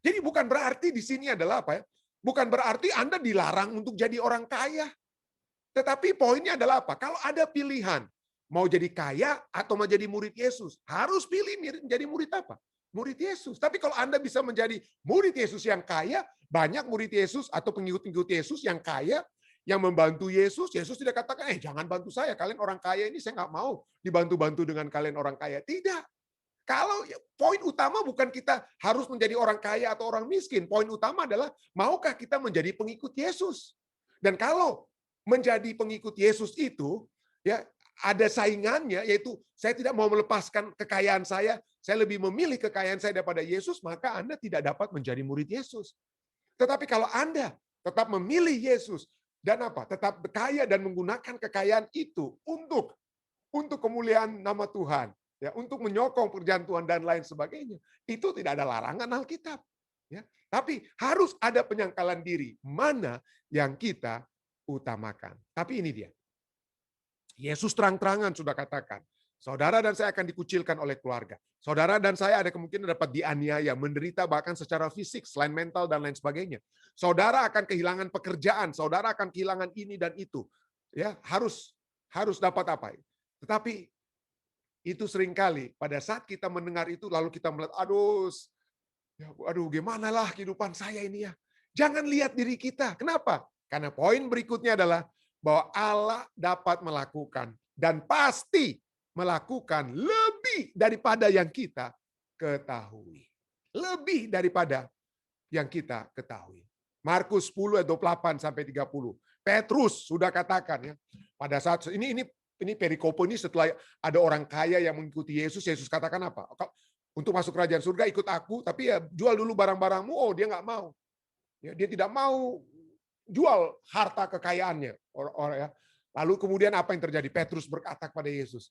Jadi bukan berarti di sini adalah apa ya? Bukan berarti Anda dilarang untuk jadi orang kaya. Tetapi poinnya adalah apa? Kalau ada pilihan, mau jadi kaya atau mau jadi murid Yesus, harus pilih jadi murid apa? Murid Yesus. Tapi kalau Anda bisa menjadi murid Yesus yang kaya, banyak murid Yesus atau pengikut-pengikut Yesus yang kaya, yang membantu Yesus, Yesus tidak katakan, jangan bantu saya, kalian orang kaya ini saya nggak mau dibantu-bantu dengan kalian orang kaya. Tidak. Kalau poin utama bukan kita harus menjadi orang kaya atau orang miskin. Poin utama adalah maukah kita menjadi pengikut Yesus. Dan kalau menjadi pengikut Yesus itu, ya ada saingannya, yaitu saya tidak mau melepaskan kekayaan saya lebih memilih kekayaan saya daripada Yesus, maka Anda tidak dapat menjadi murid Yesus. Tetapi kalau Anda tetap memilih Yesus dan apa? Tetap kaya dan menggunakan kekayaan itu untuk kemuliaan nama Tuhan, ya, untuk menyokong pekerjaan Tuhan dan lain sebagainya, itu tidak ada larangan Alkitab. Ya. Tapi harus ada penyangkalan diri, mana yang kita utamakan. Tapi ini dia. Yesus terang-terangan sudah katakan, saudara dan saya akan dikucilkan oleh keluarga. Saudara dan saya ada kemungkinan dapat dianiaya, menderita bahkan secara fisik, selain mental dan lain sebagainya. Saudara akan kehilangan pekerjaan, saudara akan kehilangan ini dan itu. Ya, harus dapat apa? Tetapi itu seringkali pada saat kita mendengar itu lalu kita melihat, aduh gimana lah kehidupan saya ini ya. Jangan lihat diri kita. Kenapa? Karena poin berikutnya adalah bahwa Allah dapat melakukan dan pasti melakukan lebih daripada yang kita ketahui. Lebih daripada yang kita ketahui. Markus 10 ayat 28 sampai 30. Petrus sudah katakan ya. Pada saat ini perikope ini setelah ada orang kaya yang mengikuti Yesus, Yesus katakan apa? Untuk masuk kerajaan surga ikut aku, tapi ya jual dulu barang-barangmu. Oh, dia nggak mau. Ya, dia tidak mau jual harta kekayaannya. Ya. Lalu kemudian apa yang terjadi? Petrus berkata kepada Yesus,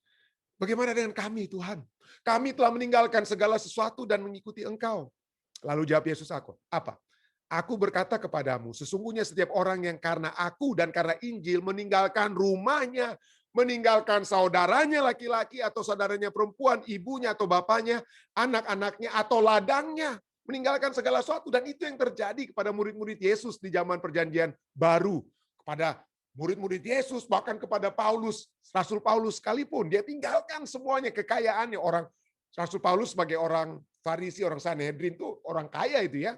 bagaimana dengan kami Tuhan? Kami telah meninggalkan segala sesuatu dan mengikuti Engkau. Lalu jawab Yesus apa? Aku berkata kepadamu, sesungguhnya setiap orang yang karena aku dan karena Injil meninggalkan rumahnya, meninggalkan saudaranya laki-laki atau saudaranya perempuan, ibunya atau bapaknya, anak-anaknya atau ladangnya, meninggalkan segala sesuatu. Dan itu yang terjadi kepada murid-murid Yesus di zaman perjanjian baru. Kepada murid-murid Yesus, bahkan kepada Paulus, Rasul Paulus sekalipun, dia tinggalkan semuanya, kekayaannya. Rasul Paulus sebagai orang Farisi, orang Sanhedrin itu orang kaya itu ya.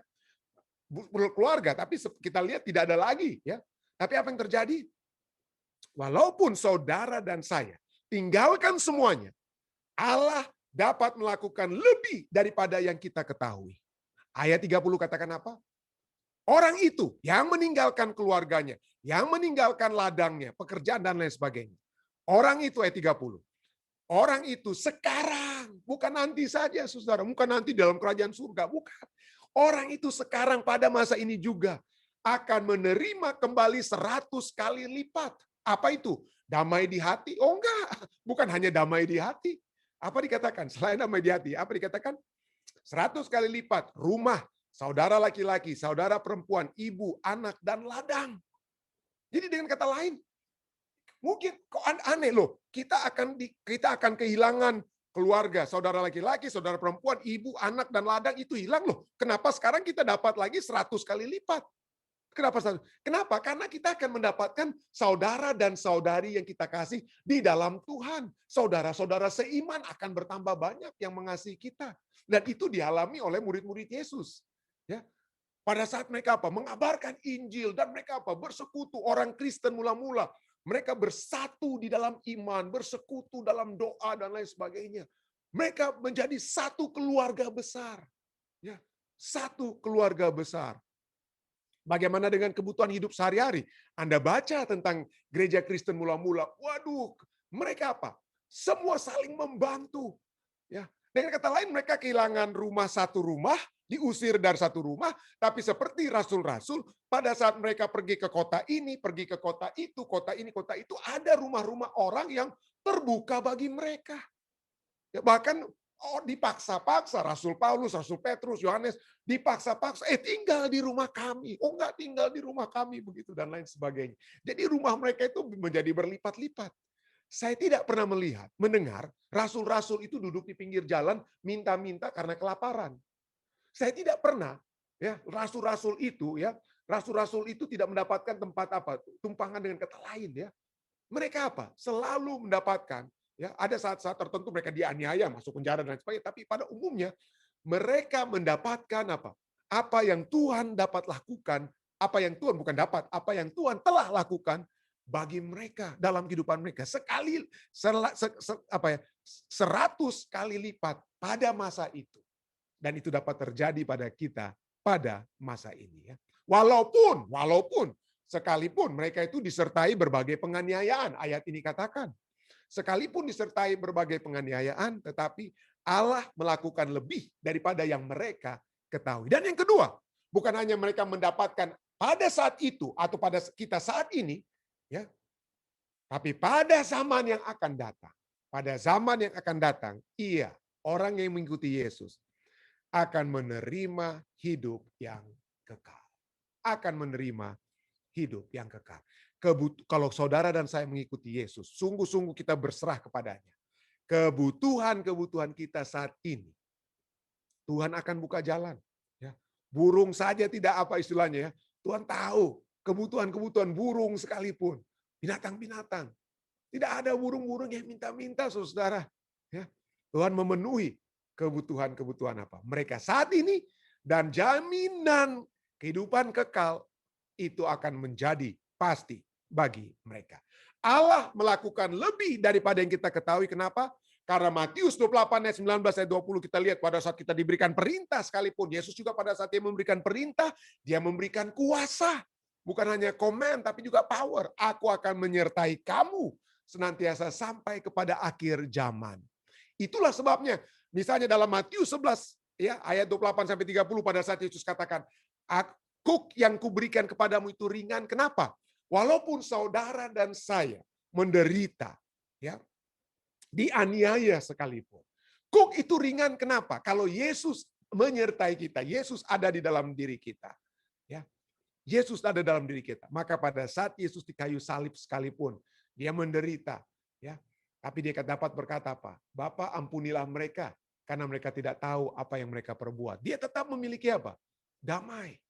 Berkeluarga, tapi kita lihat tidak ada lagi ya. Tapi apa yang terjadi? Walaupun saudara dan saya tinggalkan semuanya, Allah dapat melakukan lebih daripada yang kita ketahui. Ayat 30 katakan apa? Orang itu yang meninggalkan keluarganya, yang meninggalkan ladangnya, pekerjaan dan lain sebagainya. Orang itu ayat 30. Orang itu sekarang, bukan nanti saja saudara, bukan nanti dalam kerajaan surga, bukan. Orang itu sekarang pada masa ini juga akan menerima kembali 100 kali lipat. Apa itu? Damai di hati? Oh enggak, bukan hanya damai di hati. Apa dikatakan? Selain damai di hati, apa dikatakan? 100 kali lipat rumah, saudara laki-laki, saudara perempuan, ibu, anak, dan ladang. Jadi dengan kata lain, mungkin kok aneh loh, kita akan kehilangan keluarga, saudara laki-laki, saudara perempuan, ibu, anak, dan ladang itu hilang loh. Kenapa sekarang kita dapat lagi 100 kali lipat? Kenapa? Kenapa? Karena kita akan mendapatkan saudara dan saudari yang kita kasih di dalam Tuhan. Saudara-saudara seiman akan bertambah banyak yang mengasihi kita. Dan itu dialami oleh murid-murid Yesus. Ya. Pada saat mereka mengabarkan Injil dan mereka bersekutu, orang Kristen mula-mula. Mereka bersatu di dalam iman, bersekutu dalam doa dan lain sebagainya. Mereka menjadi satu keluarga besar. Ya, satu keluarga besar. Bagaimana dengan kebutuhan hidup sehari-hari? Anda baca tentang gereja Kristen mula-mula. Waduh, mereka apa? Semua saling membantu. Ya, dengan kata lain mereka kehilangan satu rumah, diusir dari satu rumah, tapi seperti rasul-rasul, pada saat mereka pergi ke kota ini, pergi ke kota itu, kota ini, kota itu, ada rumah-rumah orang yang terbuka bagi mereka. Ya, bahkan dipaksa-paksa, Rasul Paulus, Rasul Petrus, Yohanes, dipaksa-paksa, tinggal di rumah kami. Oh enggak, tinggal di rumah kami, begitu dan lain sebagainya. Jadi rumah mereka itu menjadi berlipat-lipat. Saya tidak pernah mendengar rasul-rasul itu duduk di pinggir jalan minta-minta karena kelaparan. Saya tidak pernah Ya, rasul-rasul itu tidak mendapatkan tempat apa? Tumpangan dengan kata lain ya. Mereka apa? Selalu mendapatkan ya, ada saat-saat tertentu mereka dianiaya, masuk penjara dan sebagainya, tapi pada umumnya mereka mendapatkan apa? Apa yang Tuhan dapat lakukan, apa yang Tuhan bukan dapat, apa yang Tuhan telah lakukan bagi mereka dalam kehidupan mereka sekali 100 kali lipat pada masa itu. Dan itu dapat terjadi pada kita pada masa ini ya. Walaupun sekalipun mereka itu disertai berbagai penganiayaan, ayat ini katakan. Sekalipun disertai berbagai penganiayaan, tetapi Allah melakukan lebih daripada yang mereka ketahui. Dan yang kedua, bukan hanya mereka mendapatkan pada saat itu atau pada kita saat ini, ya, tapi pada zaman yang akan datang. Pada zaman yang akan datang, orang yang mengikuti Yesus akan menerima hidup yang kekal. Akan menerima hidup yang kekal. Kalau saudara dan saya mengikuti Yesus, sungguh-sungguh kita berserah kepadanya. Kebutuhan kita saat ini, Tuhan akan buka jalan. Ya. Burung saja tidak apa istilahnya ya. Tuhan tahu kebutuhan burung sekalipun. Binatang-binatang. Tidak ada burung-burung yang minta-minta, saudara. Ya. Tuhan memenuhi kebutuhan apa mereka saat ini, dan jaminan kehidupan kekal itu akan menjadi pasti bagi mereka. Allah melakukan lebih daripada yang kita ketahui. Kenapa? Karena Matius 28 ayat 19 ayat 20 kita lihat pada saat kita diberikan perintah sekalipun, Yesus juga pada saat dia memberikan perintah, dia memberikan kuasa. Bukan hanya komen tapi juga power. Aku akan menyertai kamu senantiasa sampai kepada akhir zaman. Itulah sebabnya misalnya dalam Matius 11 ya ayat 28 sampai 30 pada saat Yesus katakan, "Kuk yang kuberikan kepadamu itu ringan." Kenapa? Walaupun saudara dan saya menderita ya, dianiaya sekalipun. Kuk itu ringan kenapa? Kalau Yesus menyertai kita, Yesus ada di dalam diri kita. Ya. Yesus ada dalam diri kita. Maka pada saat Yesus di kayu salib sekalipun, dia menderita ya. Tapi dia dapat berkata apa? Bapa, ampunilah mereka karena mereka tidak tahu apa yang mereka perbuat. Dia tetap memiliki apa? Damai.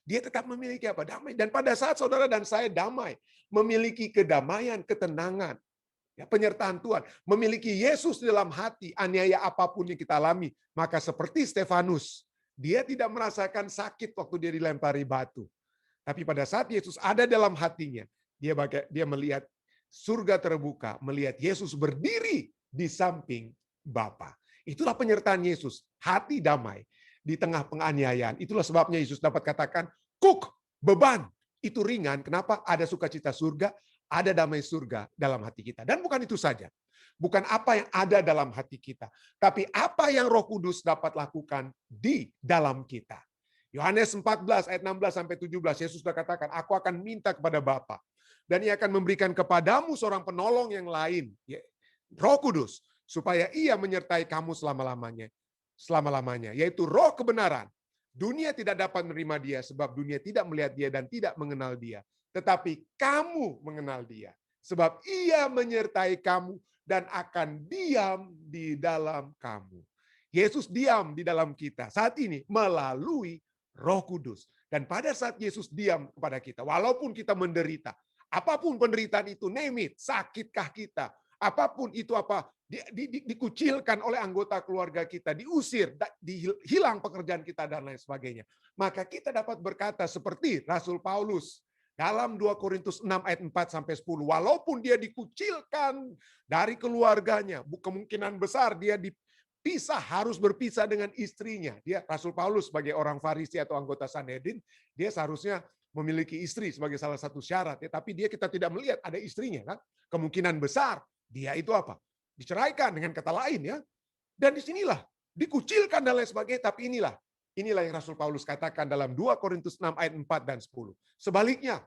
Dia tetap memiliki apa? Damai. Dan pada saat saudara dan saya damai, memiliki kedamaian, ketenangan, ya, penyertaan Tuhan, memiliki Yesus dalam hati, aniaya apapun yang kita alami, maka seperti Stefanus, dia tidak merasakan sakit waktu dia dilempari batu. Tapi pada saat Yesus ada dalam hatinya, dia melihat surga terbuka, melihat Yesus berdiri di samping Bapa. Itulah penyertaan Yesus, hati damai di tengah penganiayaan. Itulah sebabnya Yesus dapat katakan, "Kuk, beban itu ringan." Kenapa? Ada sukacita surga, ada damai surga dalam hati kita. Dan bukan itu saja. Bukan apa yang ada dalam hati kita, tapi apa yang Roh Kudus dapat lakukan di dalam kita. Yohanes 14 ayat 16 sampai 17, Yesus sudah katakan, "Aku akan minta kepada Bapa, dan Ia akan memberikan kepadamu seorang penolong yang lain, Roh Kudus, supaya Ia menyertai kamu selama-lamanya, yaitu Roh kebenaran. Dunia tidak dapat menerima Dia, sebab dunia tidak melihat Dia dan tidak mengenal Dia. Tetapi kamu mengenal Dia, sebab Ia menyertai kamu dan akan diam di dalam kamu." Yesus diam di dalam kita saat ini melalui Roh Kudus. Dan pada saat Yesus diam kepada kita, walaupun kita menderita, apapun penderitaan itu, name it, sakitkah kita, apapun itu apa, dikucilkan oleh anggota keluarga kita, diusir, hilang pekerjaan kita dan lain sebagainya. Maka kita dapat berkata seperti Rasul Paulus dalam 2 Korintus 6 ayat 4 sampai 10, walaupun dia dikucilkan dari keluarganya, kemungkinan besar dia harus berpisah dengan istrinya. Dia Rasul Paulus sebagai orang Farisi atau anggota Sanhedrin, dia seharusnya memiliki istri sebagai salah satu syarat, ya, tapi kita tidak melihat ada istrinya kan. Kemungkinan besar dia itu apa? Diceraikan, dengan kata lain ya. Dan disinilah dikucilkan dan lain sebagainya, tapi inilah yang Rasul Paulus katakan dalam 2 Korintus 6 ayat 4 dan 10. Sebaliknya,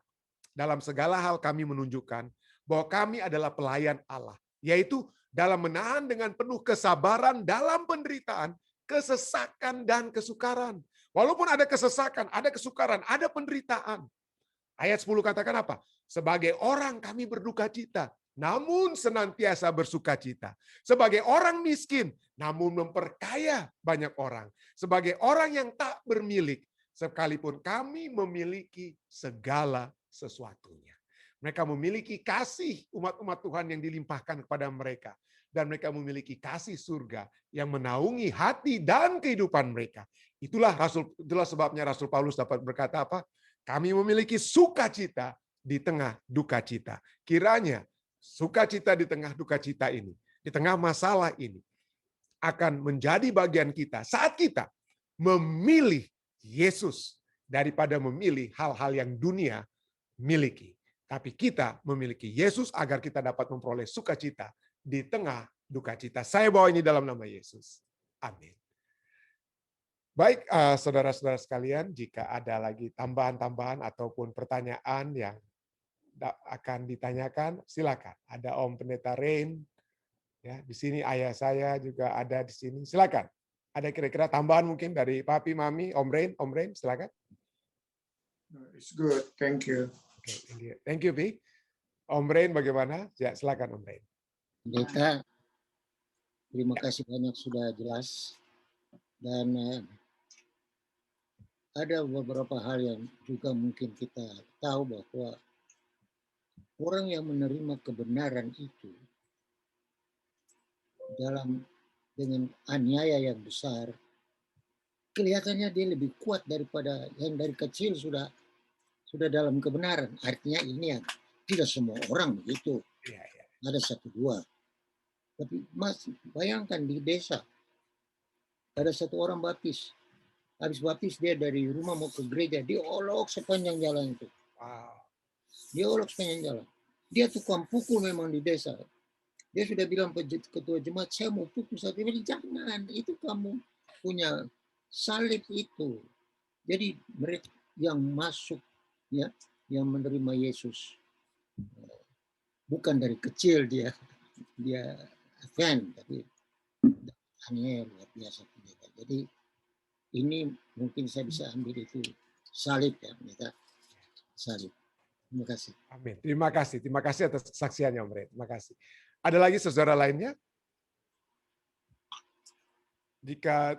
dalam segala hal kami menunjukkan bahwa kami adalah pelayan Allah, yaitu dalam menahan dengan penuh kesabaran dalam penderitaan, kesesakan dan kesukaran. Walaupun ada kesesakan, ada kesukaran, ada penderitaan. Ayat 10 katakan apa? Sebagai orang kami berduka cita, namun senantiasa bersuka cita. Sebagai orang miskin, namun memperkaya banyak orang. Sebagai orang yang tak bermilik, sekalipun kami memiliki segala sesuatunya. Mereka memiliki kasih umat-umat Tuhan yang dilimpahkan kepada mereka. Dan mereka memiliki kasih surga yang menaungi hati dan kehidupan mereka. Itulah sebabnya Rasul Paulus dapat berkata apa? Kami memiliki sukacita di tengah duka cita. Kiranya sukacita di tengah duka cita ini, di tengah masalah ini, akan menjadi bagian kita saat kita memilih Yesus daripada memilih hal-hal yang dunia miliki. Tapi kita memiliki Yesus agar kita dapat memperoleh sukacita di tengah duka cita. Saya bawa ini dalam nama Yesus. Amin. Baik, saudara-saudara sekalian, jika ada lagi tambahan-tambahan ataupun pertanyaan yang akan ditanyakan, silakan. Ada Om Pendeta Rain, ya, di sini ayah saya juga ada di sini. Silakan. Ada kira-kira tambahan mungkin dari Papi, Mami, Om Rain, silakan. It's good, thank you. Okay, thank you, Pi. Om Rain bagaimana? Ya, silakan Om Rain. Pendeta, terima kasih banyak sudah jelas. Dan ada beberapa hal yang juga mungkin kita tahu bahwa orang yang menerima kebenaran itu dengan aniaya yang besar, kelihatannya dia lebih kuat daripada yang dari kecil sudah dalam kebenaran. Artinya ini yang tidak semua orang begitu. Ada satu dua. Tapi Mas, bayangkan di desa ada satu orang baptis. Habis baptis dia dari rumah mau ke gereja, dia olok sepanjang jalan itu. Wow. Dia olok sepanjang jalan. Dia tukang pukul memang di desa. Dia sudah bilang ketua jemaat, saya mau pukul. Saya bilang, jangan, itu kamu punya salib itu. Jadi mereka yang masuk, ya, yang menerima Yesus, bukan dari kecil dia fan, tapi hanya luar biasa. Jadi ini mungkin saya bisa ambil itu salib, ya, mereka salib. Terima kasih. Amin. Terima kasih atas kesaksiannya Om Ray. Terima kasih. Ada lagi saudara lainnya? Jika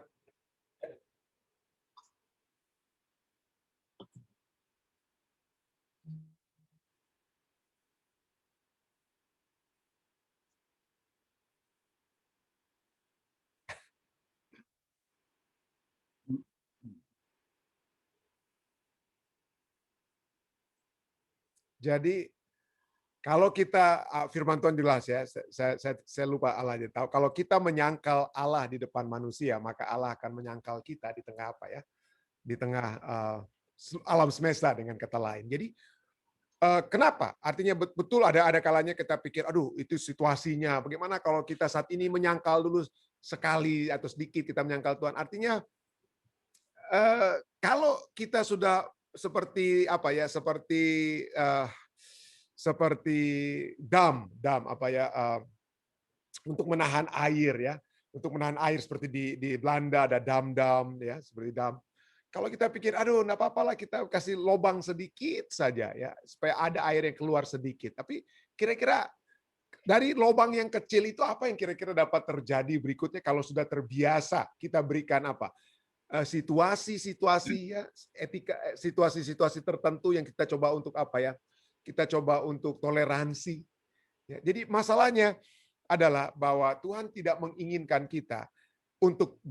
jadi kalau kita, firman Tuhan jelas ya, saya lupa Allah aja tahu. Kalau kita menyangkal Allah di depan manusia, maka Allah akan menyangkal kita di tengah apa ya? Di tengah alam semesta dengan kata lain. Jadi kenapa? Artinya betul ada kalanya kita pikir, aduh itu situasinya. Bagaimana kalau kita saat ini menyangkal dulu sekali atau sedikit kita menyangkal Tuhan? Artinya kalau kita sudah seperti apa ya? Seperti dam apa ya, untuk menahan air ya, untuk menahan air seperti di Belanda ada dam ya, seperti dam. Kalau kita pikir, aduh, nggak apa-apa lah kita kasih lubang sedikit saja ya, supaya ada air yang keluar sedikit. Tapi kira-kira dari lubang yang kecil itu apa yang kira-kira dapat terjadi berikutnya kalau sudah terbiasa kita berikan apa? Situasi-situasi ya, situasi-situasi tertentu yang kita coba untuk apa ya? Kita coba untuk toleransi. Jadi masalahnya adalah bahwa Tuhan tidak menginginkan kita untuk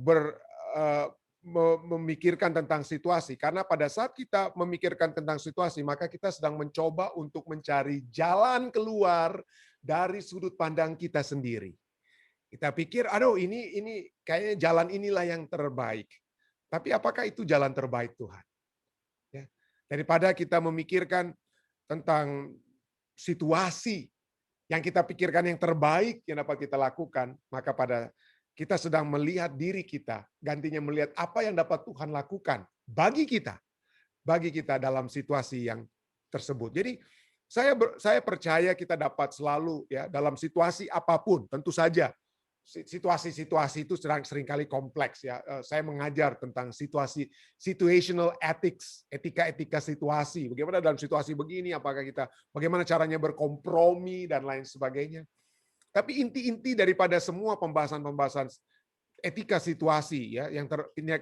memikirkan tentang situasi. Karena pada saat kita memikirkan tentang situasi, maka kita sedang mencoba untuk mencari jalan keluar dari sudut pandang kita sendiri. Kita pikir, aduh ini kayaknya jalan inilah yang terbaik. Tapi apakah itu jalan terbaik Tuhan? Ya. Daripada kita memikirkan tentang situasi yang kita pikirkan yang terbaik yang dapat kita lakukan, maka kita sedang melihat diri kita, gantinya melihat apa yang dapat Tuhan lakukan bagi kita dalam situasi yang tersebut. Jadi saya percaya kita dapat selalu ya dalam situasi apapun, tentu saja situasi itu seringkali kompleks ya. Saya mengajar tentang situational ethics, etika situasi. Bagaimana dalam situasi begini, bagaimana caranya berkompromi dan lain sebagainya. Tapi inti-inti daripada semua pembahasan etika situasi ya, yang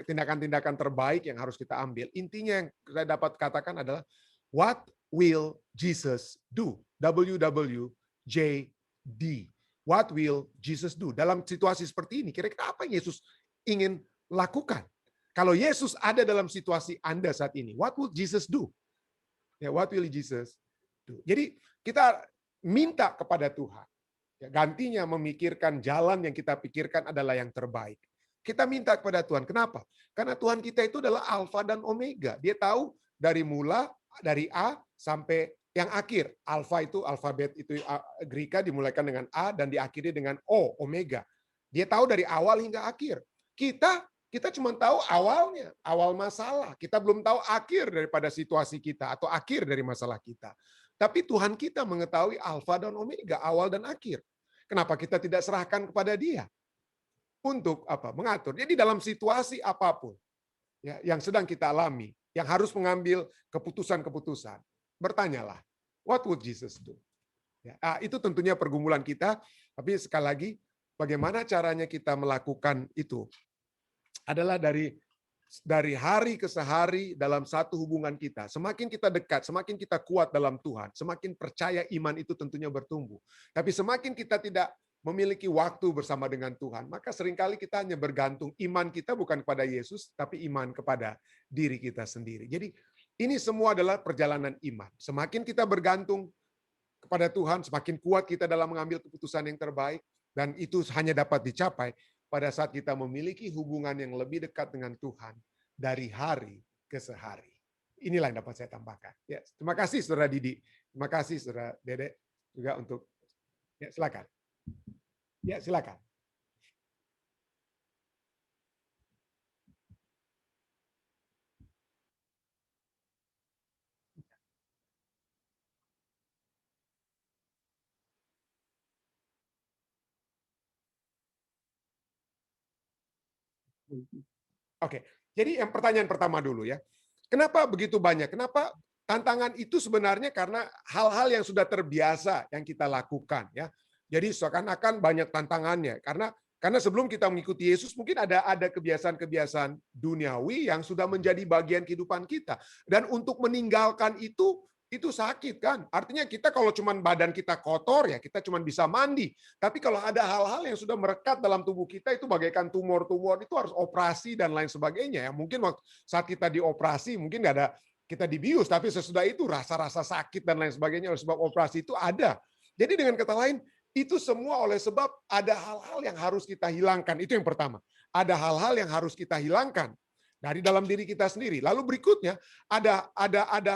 tindakan-tindakan terbaik yang harus kita ambil. Intinya yang saya dapat katakan adalah what will Jesus do? WWJD. What will Jesus do? Dalam situasi seperti ini, kira-kira apa yang Yesus ingin lakukan? Kalau Yesus ada dalam situasi Anda saat ini, what will Jesus do? Ya, what will Jesus do? Jadi kita minta kepada Tuhan. Ya, gantinya memikirkan jalan yang kita pikirkan adalah yang terbaik. Kita minta kepada Tuhan. Kenapa? Karena Tuhan kita itu adalah Alfa dan Omega. Dia tahu dari mula, dari A sampai yang akhir. Alfa itu alfabet itu Greka dimulaikan dengan A dan diakhiri dengan O, Omega. Dia tahu dari awal hingga akhir. Kita cuma tahu awalnya, awal masalah. Kita belum tahu akhir daripada situasi kita atau akhir dari masalah kita. Tapi Tuhan kita mengetahui Alfa dan Omega, awal dan akhir. Kenapa kita tidak serahkan kepada Dia untuk apa? Mengatur. Jadi dalam situasi apapun ya, yang sedang kita alami, yang harus mengambil keputusan-keputusan, bertanyalah, what would Jesus do? Ya, itu tentunya pergumulan kita. Tapi sekali lagi, bagaimana caranya kita melakukan itu adalah dari hari ke hari dalam satu hubungan kita. Semakin kita dekat, semakin kita kuat dalam Tuhan, semakin percaya iman itu tentunya bertumbuh. Tapi semakin kita tidak memiliki waktu bersama dengan Tuhan, maka seringkali kita hanya bergantung. Iman kita bukan kepada Yesus, tapi iman kepada diri kita sendiri. Jadi ini semua adalah perjalanan iman. Semakin kita bergantung kepada Tuhan, semakin kuat kita dalam mengambil keputusan yang terbaik, dan itu hanya dapat dicapai pada saat kita memiliki hubungan yang lebih dekat dengan Tuhan dari hari ke hari. Inilah yang dapat saya tambahkan. Ya, terima kasih Saudara Didi. Terima kasih Saudara Dede juga untuk ya, silakan. Ya, silakan. Oke, jadi yang pertanyaan pertama dulu ya. Kenapa begitu banyak? Kenapa tantangan itu sebenarnya karena hal-hal yang sudah terbiasa yang kita lakukan ya. Jadi seakan-akan banyak tantangannya karena sebelum kita mengikuti Yesus mungkin ada kebiasaan-kebiasaan duniawi yang sudah menjadi bagian kehidupan kita, dan untuk meninggalkan itu sakit kan. Artinya kita kalau cuman badan kita kotor ya kita cuman bisa mandi. Tapi kalau ada hal-hal yang sudah merekat dalam tubuh kita itu bagaikan tumor-tumor, itu harus operasi dan lain sebagainya ya. Mungkin saat kita dioperasi mungkin nggak ada kita dibius, tapi sesudah itu rasa-rasa sakit dan lain sebagainya oleh sebab operasi itu ada. Jadi dengan kata lain, itu semua oleh sebab ada hal-hal yang harus kita hilangkan. Itu yang pertama. Ada hal-hal yang harus kita hilangkan dari dalam diri kita sendiri. Lalu berikutnya ada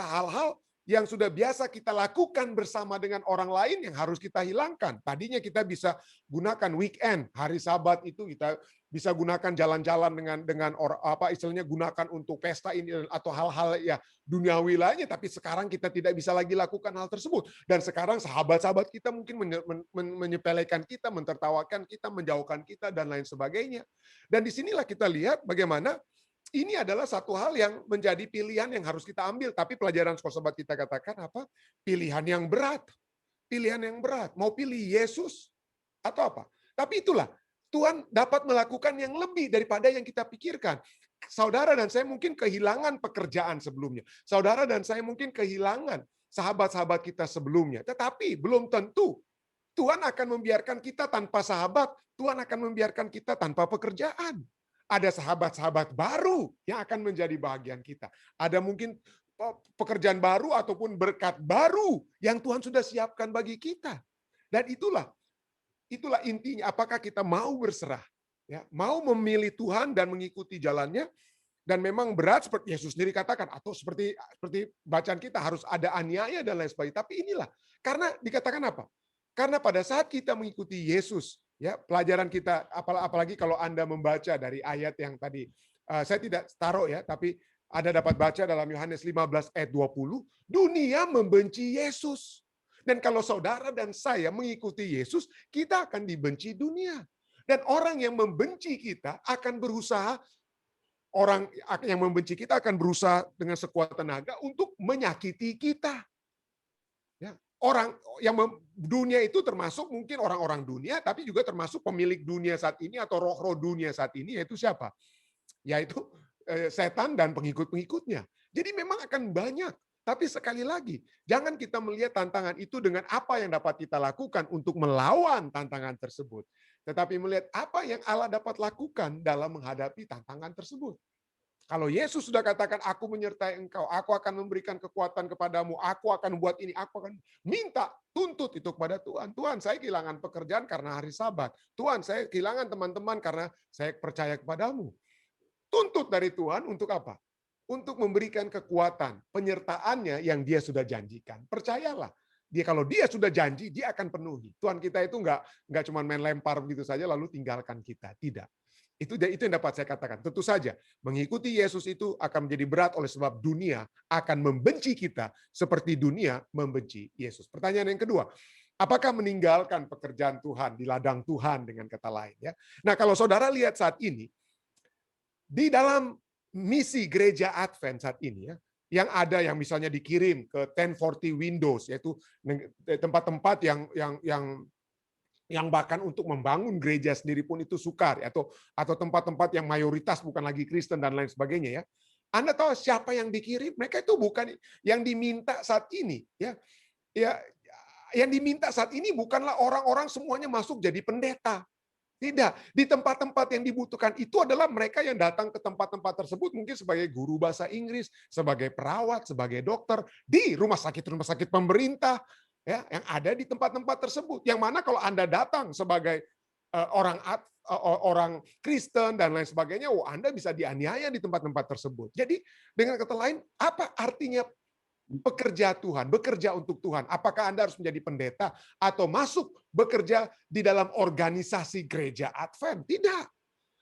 hal-hal yang sudah biasa kita lakukan bersama dengan orang lain yang harus kita hilangkan. Tadinya kita bisa gunakan weekend, hari Sabat itu kita bisa gunakan jalan-jalan dengan apa istilahnya gunakan untuk pesta ini atau hal-hal ya duniawi lainnya, tapi sekarang kita tidak bisa lagi lakukan hal tersebut. Dan sekarang sahabat-sahabat kita mungkin menyepelekan kita, mentertawakan kita, menjauhkan kita dan lain sebagainya. Dan disinilah kita lihat bagaimana ini adalah satu hal yang menjadi pilihan yang harus kita ambil. Tapi pelajaran sekolah sahabat kita katakan apa? Pilihan yang berat. Pilihan yang berat. Mau pilih Yesus atau apa? Tapi itulah, Tuhan dapat melakukan yang lebih daripada yang kita pikirkan. Saudara dan saya mungkin kehilangan pekerjaan sebelumnya. Saudara dan saya mungkin kehilangan sahabat-sahabat kita sebelumnya. Tetapi belum tentu Tuhan akan membiarkan kita tanpa sahabat. Tuhan akan membiarkan kita tanpa pekerjaan. Ada sahabat-sahabat baru yang akan menjadi bagian kita. Ada mungkin pekerjaan baru ataupun berkat baru yang Tuhan sudah siapkan bagi kita. Dan itulah intinya, apakah kita mau berserah, ya, mau memilih Tuhan dan mengikuti jalannya. Dan memang berat seperti Yesus sendiri katakan, atau seperti bacaan kita harus ada aniaya dan lain sebagainya. Tapi inilah, karena dikatakan apa? Karena pada saat kita mengikuti Yesus, ya pelajaran kita, apalagi kalau Anda membaca dari ayat yang tadi, saya tidak taruh ya, tapi Anda dapat baca dalam Yohanes 15 ayat 20, dunia membenci Yesus. Dan kalau saudara dan saya mengikuti Yesus, kita akan dibenci dunia. Dan orang yang membenci kita akan berusaha, orang yang membenci kita akan berusaha dengan sekuat tenaga untuk menyakiti kita. Ya, orang yang dunia itu termasuk mungkin orang-orang dunia, tapi juga termasuk pemilik dunia saat ini atau roh-roh dunia saat ini, yaitu siapa? Yaitu setan dan pengikut-pengikutnya. Jadi memang akan banyak. Tapi sekali lagi, jangan kita melihat tantangan itu dengan apa yang dapat kita lakukan untuk melawan tantangan tersebut. Tetapi melihat apa yang Allah dapat lakukan dalam menghadapi tantangan tersebut. Kalau Yesus sudah katakan, aku menyertai engkau, aku akan memberikan kekuatan kepadamu, aku akan buat ini, aku akan minta, tuntut itu kepada Tuhan. Tuhan, saya kehilangan pekerjaan karena hari Sabat. Tuhan, saya kehilangan teman-teman karena saya percaya kepadamu. Tuntut dari Tuhan untuk apa? Untuk memberikan kekuatan, penyertaannya yang dia sudah janjikan. Percayalah, kalau dia sudah janji, dia akan penuhi. Tuhan kita itu nggak cuma main lempar begitu saja lalu tinggalkan kita. Tidak. Itu yang dapat saya katakan. Tentu saja, mengikuti Yesus itu akan menjadi berat oleh sebab dunia akan membenci kita seperti dunia membenci Yesus. Pertanyaan yang kedua, apakah meninggalkan pekerjaan Tuhan di ladang Tuhan dengan kata lain? Ya. Nah, kalau saudara lihat saat ini, di dalam misi gereja Advent saat ini ya, yang misalnya dikirim ke 1040 Windows, yaitu tempat-tempat yang bahkan untuk membangun gereja sendiri pun itu sukar, atau tempat-tempat yang mayoritas bukan lagi Kristen dan lain sebagainya ya. Anda tahu siapa yang dikirim? Mereka itu bukan yang diminta saat ini ya. Yang diminta saat ini bukanlah orang-orang semuanya masuk jadi pendeta. Tidak, di tempat-tempat yang dibutuhkan itu adalah mereka yang datang ke tempat-tempat tersebut mungkin sebagai guru bahasa Inggris, sebagai perawat, sebagai dokter, di rumah sakit pemerintah, ya, yang ada di tempat-tempat tersebut. Yang mana kalau Anda datang sebagai orang Kristen dan lain sebagainya, Anda bisa dianiaya di tempat-tempat tersebut. Jadi dengan kata lain, apa artinya bekerja Tuhan, bekerja untuk Tuhan? Apakah Anda harus menjadi pendeta atau masuk bekerja di dalam organisasi gereja Advent? Tidak.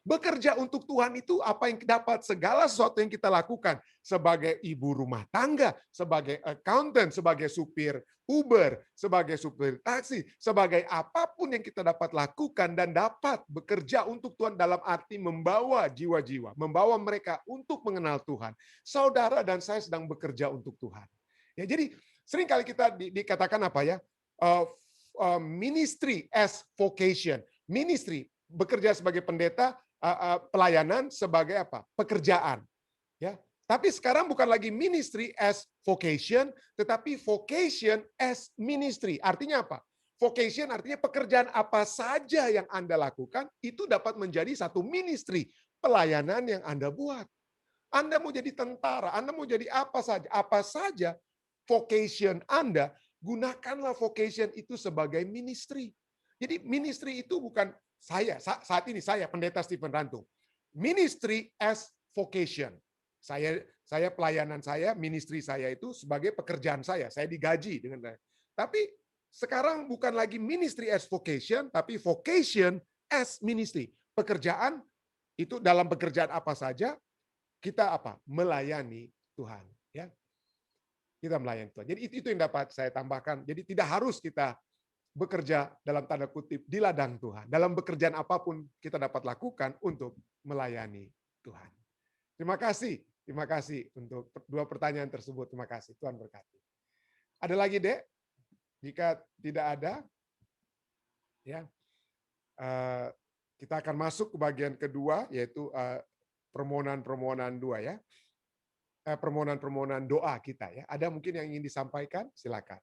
Bekerja untuk Tuhan itu apa yang dapat segala sesuatu yang kita lakukan sebagai ibu rumah tangga, sebagai accountant, sebagai supir Uber, sebagai supir taksi, sebagai apapun yang kita dapat lakukan dan dapat bekerja untuk Tuhan dalam arti membawa jiwa-jiwa, membawa mereka untuk mengenal Tuhan. Saudara dan saya sedang bekerja untuk Tuhan. Ya, jadi seringkali kita dikatakan apa ya? Ministry as vocation. Ministry, bekerja sebagai pendeta, pelayanan sebagai apa? Pekerjaan. Ya. Tapi sekarang bukan lagi ministry as vocation, tetapi vocation as ministry. Artinya apa? Vocation artinya pekerjaan apa saja yang Anda lakukan, itu dapat menjadi satu ministry, pelayanan yang Anda buat. Anda mau jadi tentara, Anda mau jadi apa saja vocation Anda, gunakanlah vocation itu sebagai ministry. Jadi ministry itu bukan saat ini saya pendeta Stephen Rantung. Ministry as vocation. Saya pelayanan saya, ministry saya itu sebagai pekerjaan saya digaji dengan. Tapi sekarang bukan lagi ministry as vocation, tapi vocation as ministry. Pekerjaan itu dalam pekerjaan apa saja kita melayani Tuhan, ya. Kita melayani Tuhan. Jadi itu yang dapat saya tambahkan. Jadi tidak harus kita bekerja dalam tanda kutip di ladang Tuhan. Dalam pekerjaan apapun kita dapat lakukan untuk melayani Tuhan. Terima kasih untuk dua pertanyaan tersebut. Terima kasih. Tuhan berkati. Ada lagi, Dek? Jika tidak ada, ya, kita akan masuk ke bagian kedua, yaitu permohonan-permohonan dua, ya. Permohonan-permohonan doa kita, ya. Ada mungkin yang ingin disampaikan? Silakan.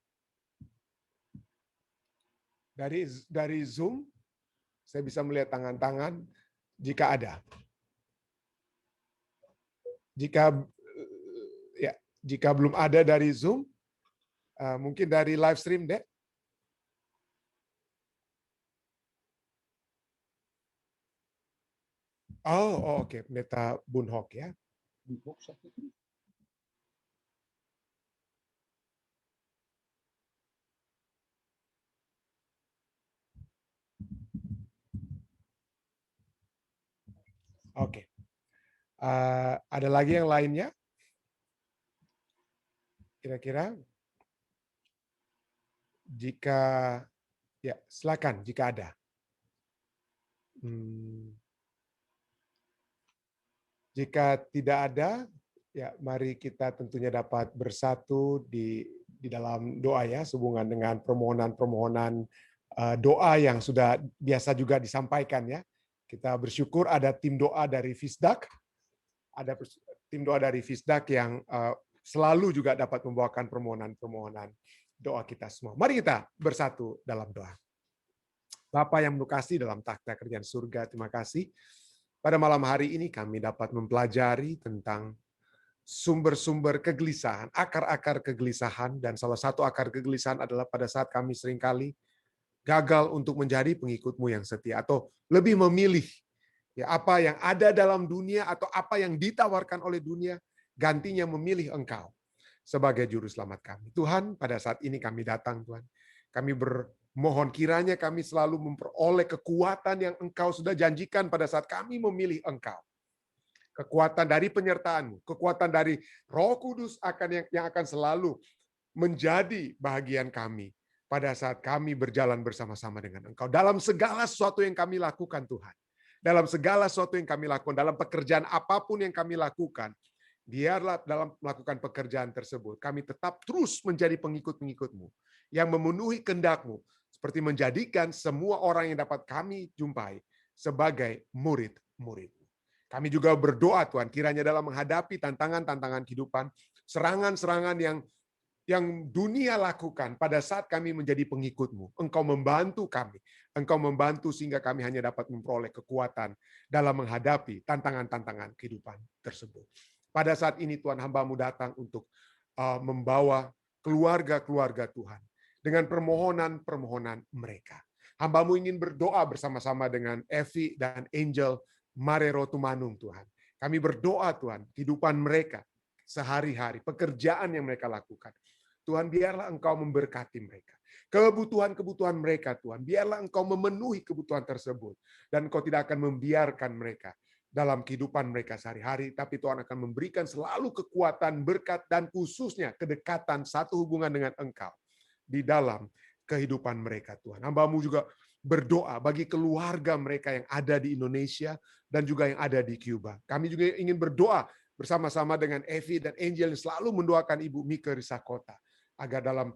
Dari Zoom, saya bisa melihat tangan-tangan jika ada. Jika belum ada dari Zoom, mungkin dari live stream, Dek. Oke. Pendeta Bunhok, ya. Oke. Ada lagi yang lainnya? Kira-kira? Jika ya, silakan jika ada. Jika tidak ada, ya mari kita tentunya dapat bersatu di di dalam doa ya, sehubungan dengan permohonan-permohonan doa yang sudah biasa juga disampaikan ya. Kita bersyukur ada tim doa dari Fisdak, ada tim doa dari Fisdak yang selalu juga dapat membawakan permohonan-permohonan doa kita semua. Mari kita bersatu dalam doa. Bapa yang menukasi dalam takhta kerajaan surga, terima kasih. Pada malam hari ini kami dapat mempelajari tentang sumber-sumber kegelisahan, akar-akar kegelisahan, dan salah satu akar kegelisahan adalah pada saat kami seringkali gagal untuk menjadi pengikut-Mu yang setia, atau lebih memilih ya apa yang ada dalam dunia atau apa yang ditawarkan oleh dunia, gantinya memilih Engkau sebagai juru selamat kami. Tuhan, pada saat ini kami datang, Tuhan. Kami bermohon kiranya kami selalu memperoleh kekuatan yang Engkau sudah janjikan pada saat kami memilih Engkau. Kekuatan dari penyertaan-Mu, kekuatan dari Roh Kudus yang akan selalu menjadi bahagian kami pada saat kami berjalan bersama-sama dengan Engkau. Dalam segala sesuatu yang kami lakukan, Tuhan. Dalam segala sesuatu yang kami lakukan, dalam pekerjaan apapun yang kami lakukan, biarlah dalam melakukan pekerjaan tersebut, kami tetap terus menjadi pengikut-pengikut-Mu, yang memenuhi kehendak-Mu, seperti menjadikan semua orang yang dapat kami jumpai sebagai murid-murid. Kami juga berdoa, Tuhan, kiranya dalam menghadapi tantangan-tantangan kehidupan, serangan-serangan yang dunia lakukan pada saat kami menjadi pengikut-Mu, Engkau membantu kami. Engkau membantu sehingga kami hanya dapat memperoleh kekuatan dalam menghadapi tantangan-tantangan kehidupan tersebut. Pada saat ini Tuhan, hamba-Mu datang untuk membawa keluarga-keluarga Tuhan dengan permohonan-permohonan mereka. Hamba-Mu ingin berdoa bersama-sama dengan Evi dan Angel Marero Tumanung, Tuhan. Kami berdoa, Tuhan, kehidupan mereka sehari-hari, pekerjaan yang mereka lakukan. Tuhan, biarlah Engkau memberkati mereka. Kebutuhan-kebutuhan mereka, Tuhan, biarlah Engkau memenuhi kebutuhan tersebut. Dan Engkau tidak akan membiarkan mereka dalam kehidupan mereka sehari-hari, tapi Tuhan akan memberikan selalu kekuatan, berkat, dan khususnya kedekatan satu hubungan dengan Engkau di dalam kehidupan mereka, Tuhan. Hamba-Mu juga berdoa bagi keluarga mereka yang ada di Indonesia dan juga yang ada di Cuba. Kami juga ingin berdoa bersama-sama dengan Evi dan Angel yang selalu mendoakan Ibu Mika Risakota agar dalam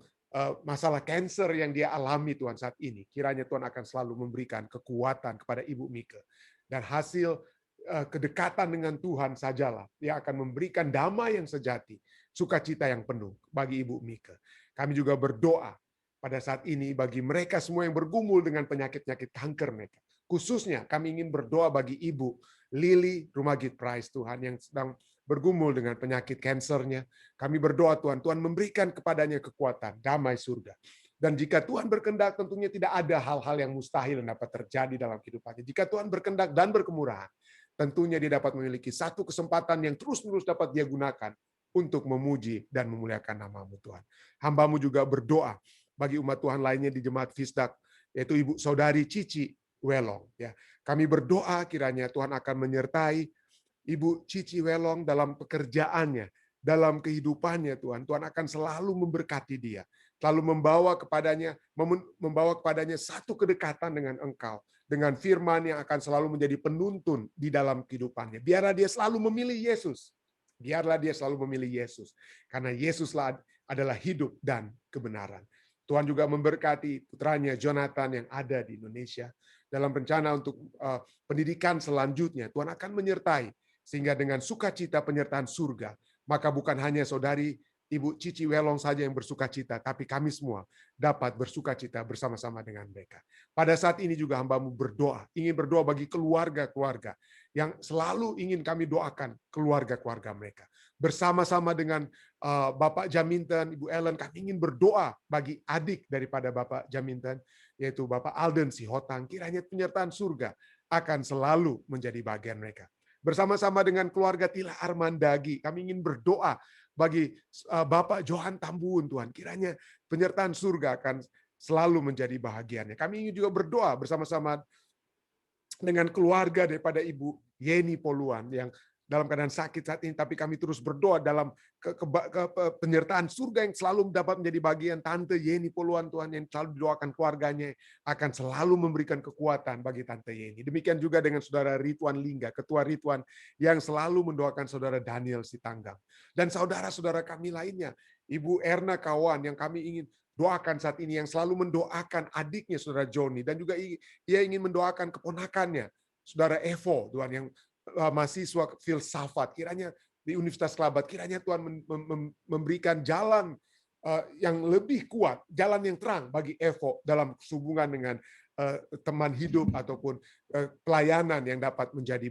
masalah kanker yang dia alami, Tuhan, saat ini, kiranya Tuhan akan selalu memberikan kekuatan kepada Ibu Mika, dan hasil kedekatan dengan Tuhan sajalah yang akan memberikan damai yang sejati, sukacita yang penuh bagi Ibu Mika. Kami juga berdoa pada saat ini bagi mereka semua yang bergumul dengan penyakit-penyakit kanker mereka. Khususnya kami ingin berdoa bagi Ibu Lily Rumagit Price, Tuhan, yang sedang bergumul dengan penyakit kansernya. Kami berdoa, Tuhan, Tuhan memberikan kepadanya kekuatan, damai surga. Dan jika Tuhan berkehendak, tentunya tidak ada hal-hal yang mustahil yang dapat terjadi dalam kehidupannya. Jika Tuhan berkehendak dan berkemurahan, tentunya dia dapat memiliki satu kesempatan yang terus-menerus dapat dia gunakan untuk memuji dan memuliakan nama-Mu, Tuhan. Hamba-Mu juga berdoa bagi umat Tuhan lainnya di Jemaat Fisdak, yaitu Ibu Saudari Cici Welong. Ya, kami berdoa kiranya Tuhan akan menyertai Ibu Cici Welong dalam pekerjaannya, dalam kehidupannya, Tuhan. Tuhan akan selalu memberkati dia, selalu membawa kepadanya satu kedekatan dengan Engkau, dengan firman yang akan selalu menjadi penuntun di dalam kehidupannya. Biarlah dia selalu memilih Yesus. Biarlah dia selalu memilih Yesus, karena Yesuslah adalah hidup dan kebenaran. Tuhan juga memberkati putranya Jonathan yang ada di Indonesia dalam rencana untuk pendidikan selanjutnya. Tuhan akan menyertai sehingga dengan sukacita penyertaan surga, maka bukan hanya saudari Ibu Cici Welong saja yang bersukacita, tapi kami semua dapat bersukacita bersama-sama dengan mereka. Pada saat ini juga hamba-Mu berdoa, ingin berdoa bagi keluarga-keluarga yang selalu ingin kami doakan, keluarga-keluarga mereka. Bersama-sama dengan Bapak Jaminten, Ibu Ellen, kami ingin berdoa bagi adik daripada Bapak Jaminten, yaitu Bapak Alden Sihotang. Kiranya penyertaan surga akan selalu menjadi bagian mereka. Bersama-sama dengan keluarga Tila Armandagi, kami ingin berdoa bagi Bapak Johan Tambun, Tuhan. Kiranya penyertaan surga akan selalu menjadi bahagiannya. Kami ingin juga berdoa bersama-sama dengan keluarga daripada Ibu Yeni Poluan yang dalam keadaan sakit saat ini, tapi kami terus berdoa dalam penyertaan surga yang selalu dapat menjadi bagian Tante Yeni Poluan Tuhan, yang selalu didoakan keluarganya akan selalu memberikan kekuatan bagi Tante Yeni. Demikian juga dengan Saudara Ridwan Lingga, Ketua Ridwan, yang selalu mendoakan Saudara Daniel Sitanggang. Dan saudara-saudara kami lainnya, Ibu Erna Kawan yang kami ingin doakan saat ini, yang selalu mendoakan adiknya Saudara Joni, dan juga ia ingin mendoakan keponakannya Saudara Evo, Tuhan, yang mahasiswa filsafat, kiranya di Universitas Kelabat, kiranya Tuhan memberikan jalan yang lebih kuat, jalan yang terang bagi Evo dalam hubungan dengan teman hidup ataupun pelayanan yang dapat menjadi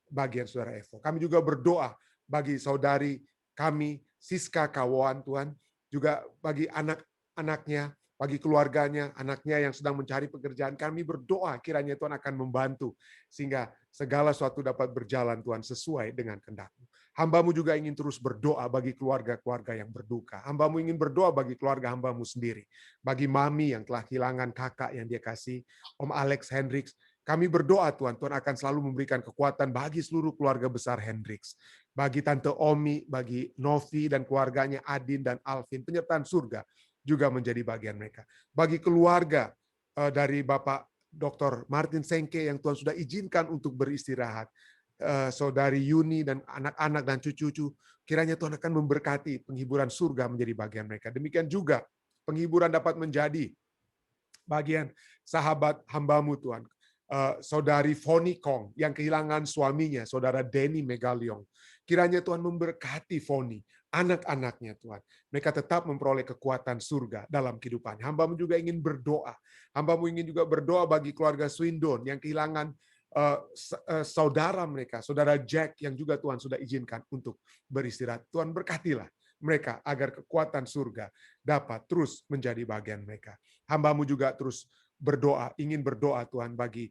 bagian Saudara Evo. Kami juga berdoa bagi saudari kami, Siska Kawan, Tuhan, juga bagi anak-anaknya, bagi keluarganya, anaknya yang sedang mencari pekerjaan. Kami berdoa kiranya Tuhan akan membantu sehingga segala sesuatu dapat berjalan, Tuhan, sesuai dengan kehendak-Mu. Hamba-Mu juga ingin terus berdoa bagi keluarga-keluarga yang berduka. Hamba-Mu ingin berdoa bagi keluarga hamba-Mu sendiri. Bagi Mami yang telah kehilangan kakak yang dia kasih, Om Alex Hendricks. Kami berdoa, Tuhan akan selalu memberikan kekuatan bagi seluruh keluarga besar Hendricks. Bagi Tante Omi, bagi Novi dan keluarganya, Adin dan Alvin, penyertaan surga juga menjadi bagian mereka. Bagi keluarga dari Bapak Dr. Martin Sengke yang Tuhan sudah izinkan untuk beristirahat, saudari Yuni dan anak-anak dan cucu-cucu, kiranya Tuhan akan memberkati penghiburan surga menjadi bagian mereka. Demikian juga penghiburan dapat menjadi bagian sahabat hamba-Mu, Tuhan. Saudari Foni Kong yang kehilangan suaminya, Saudara Denny Megaliong. Kiranya Tuhan memberkati Foni, anak-anaknya, Tuhan. Mereka tetap memperoleh kekuatan surga dalam kehidupannya. Hamba-Mu juga ingin berdoa. Hamba-Mu ingin juga berdoa bagi keluarga Swindon yang kehilangan saudara mereka, Saudara Jack yang juga Tuhan sudah izinkan untuk beristirahat. Tuhan berkatilah mereka agar kekuatan surga dapat terus menjadi bagian mereka. Hamba-Mu juga terus berdoa, ingin berdoa, Tuhan, bagi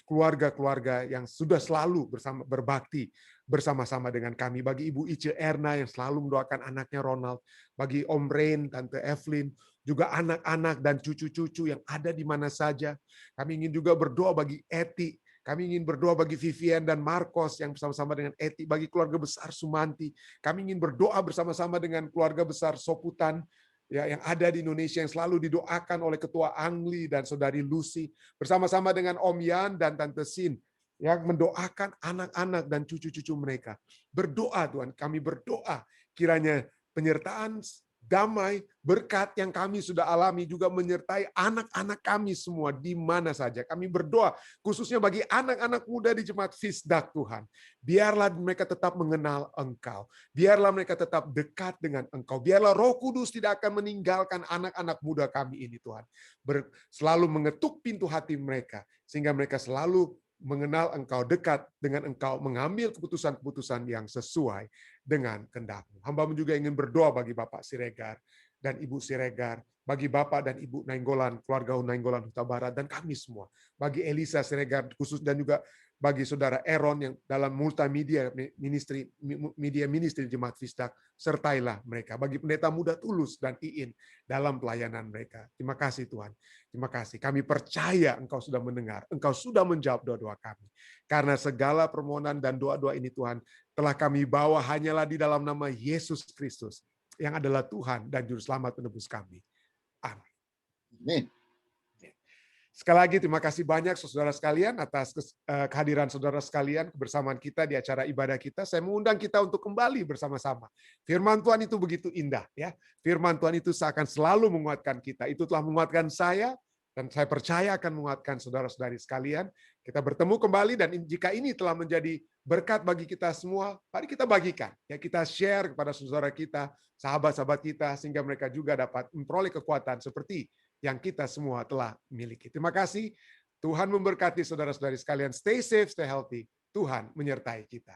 keluarga-keluarga yang sudah selalu berbakti bersama-sama dengan kami, bagi Ibu Ice Erna yang selalu mendoakan anaknya Ronald, bagi Om Rain, Tante Evelyn, juga anak-anak dan cucu-cucu yang ada di mana saja. Kami ingin juga berdoa bagi Eti, kami ingin berdoa bagi Vivian dan Marcos yang bersama-sama dengan Eti, bagi keluarga besar Sumanti. Kami ingin berdoa bersama-sama dengan keluarga besar Soputan, ya, yang ada di Indonesia, yang selalu didoakan oleh Ketua Angli dan Saudari Lucy, bersama-sama dengan Om Yan dan Tante Sin, yang mendoakan anak-anak dan cucu-cucu mereka. Berdoa, Tuhan, kami berdoa kiranya penyertaan damai, berkat yang kami sudah alami juga menyertai anak-anak kami semua di mana saja. Kami berdoa khususnya bagi anak-anak muda di Jemaat Fisdak, Tuhan. Biarlah mereka tetap mengenal Engkau. Biarlah mereka tetap dekat dengan Engkau. Biarlah Roh Kudus tidak akan meninggalkan anak-anak muda kami ini, Tuhan. Selalu mengetuk pintu hati mereka sehingga mereka selalu mengenal Engkau, dekat dengan Engkau, mengambil keputusan-keputusan yang sesuai dengan kehendak-Mu. Hamba-Mu juga ingin berdoa bagi Bapak Siregar dan Ibu Siregar, bagi Bapak dan Ibu Nainggolan, keluarga Nainggolan Huta Barat, dan kami semua. Bagi Elisa Siregar khusus, dan juga bagi Saudara Aaron yang dalam multimedia ministry Jemaat Fisdak, sertailah mereka. Bagi pendeta muda Tulus dan Iin dalam pelayanan mereka. Terima kasih, Tuhan. Terima kasih. Kami percaya Engkau sudah mendengar. Engkau sudah menjawab doa-doa kami. Karena segala permohonan dan doa-doa ini, Tuhan, telah kami bawa hanyalah di dalam nama Yesus Kristus, yang adalah Tuhan dan Juru Selamat penebus kami. Amin. Amin. Sekali lagi terima kasih banyak saudara sekalian atas kehadiran saudara sekalian kebersamaan kita di acara ibadah kita. Saya mengundang kita untuk kembali bersama-sama. Firman Tuhan itu begitu indah, ya. Firman Tuhan itu akan selalu menguatkan kita. Itu telah menguatkan saya, dan saya percaya akan menguatkan saudara-saudari sekalian. Kita bertemu kembali, dan jika ini telah menjadi berkat bagi kita semua, mari kita bagikan. Ya, kita share kepada saudara kita, sahabat-sahabat kita, sehingga mereka juga dapat memperoleh kekuatan seperti yang kita semua telah miliki. Terima kasih. Tuhan memberkati saudara-saudari sekalian. Stay safe, stay healthy. Tuhan menyertai kita.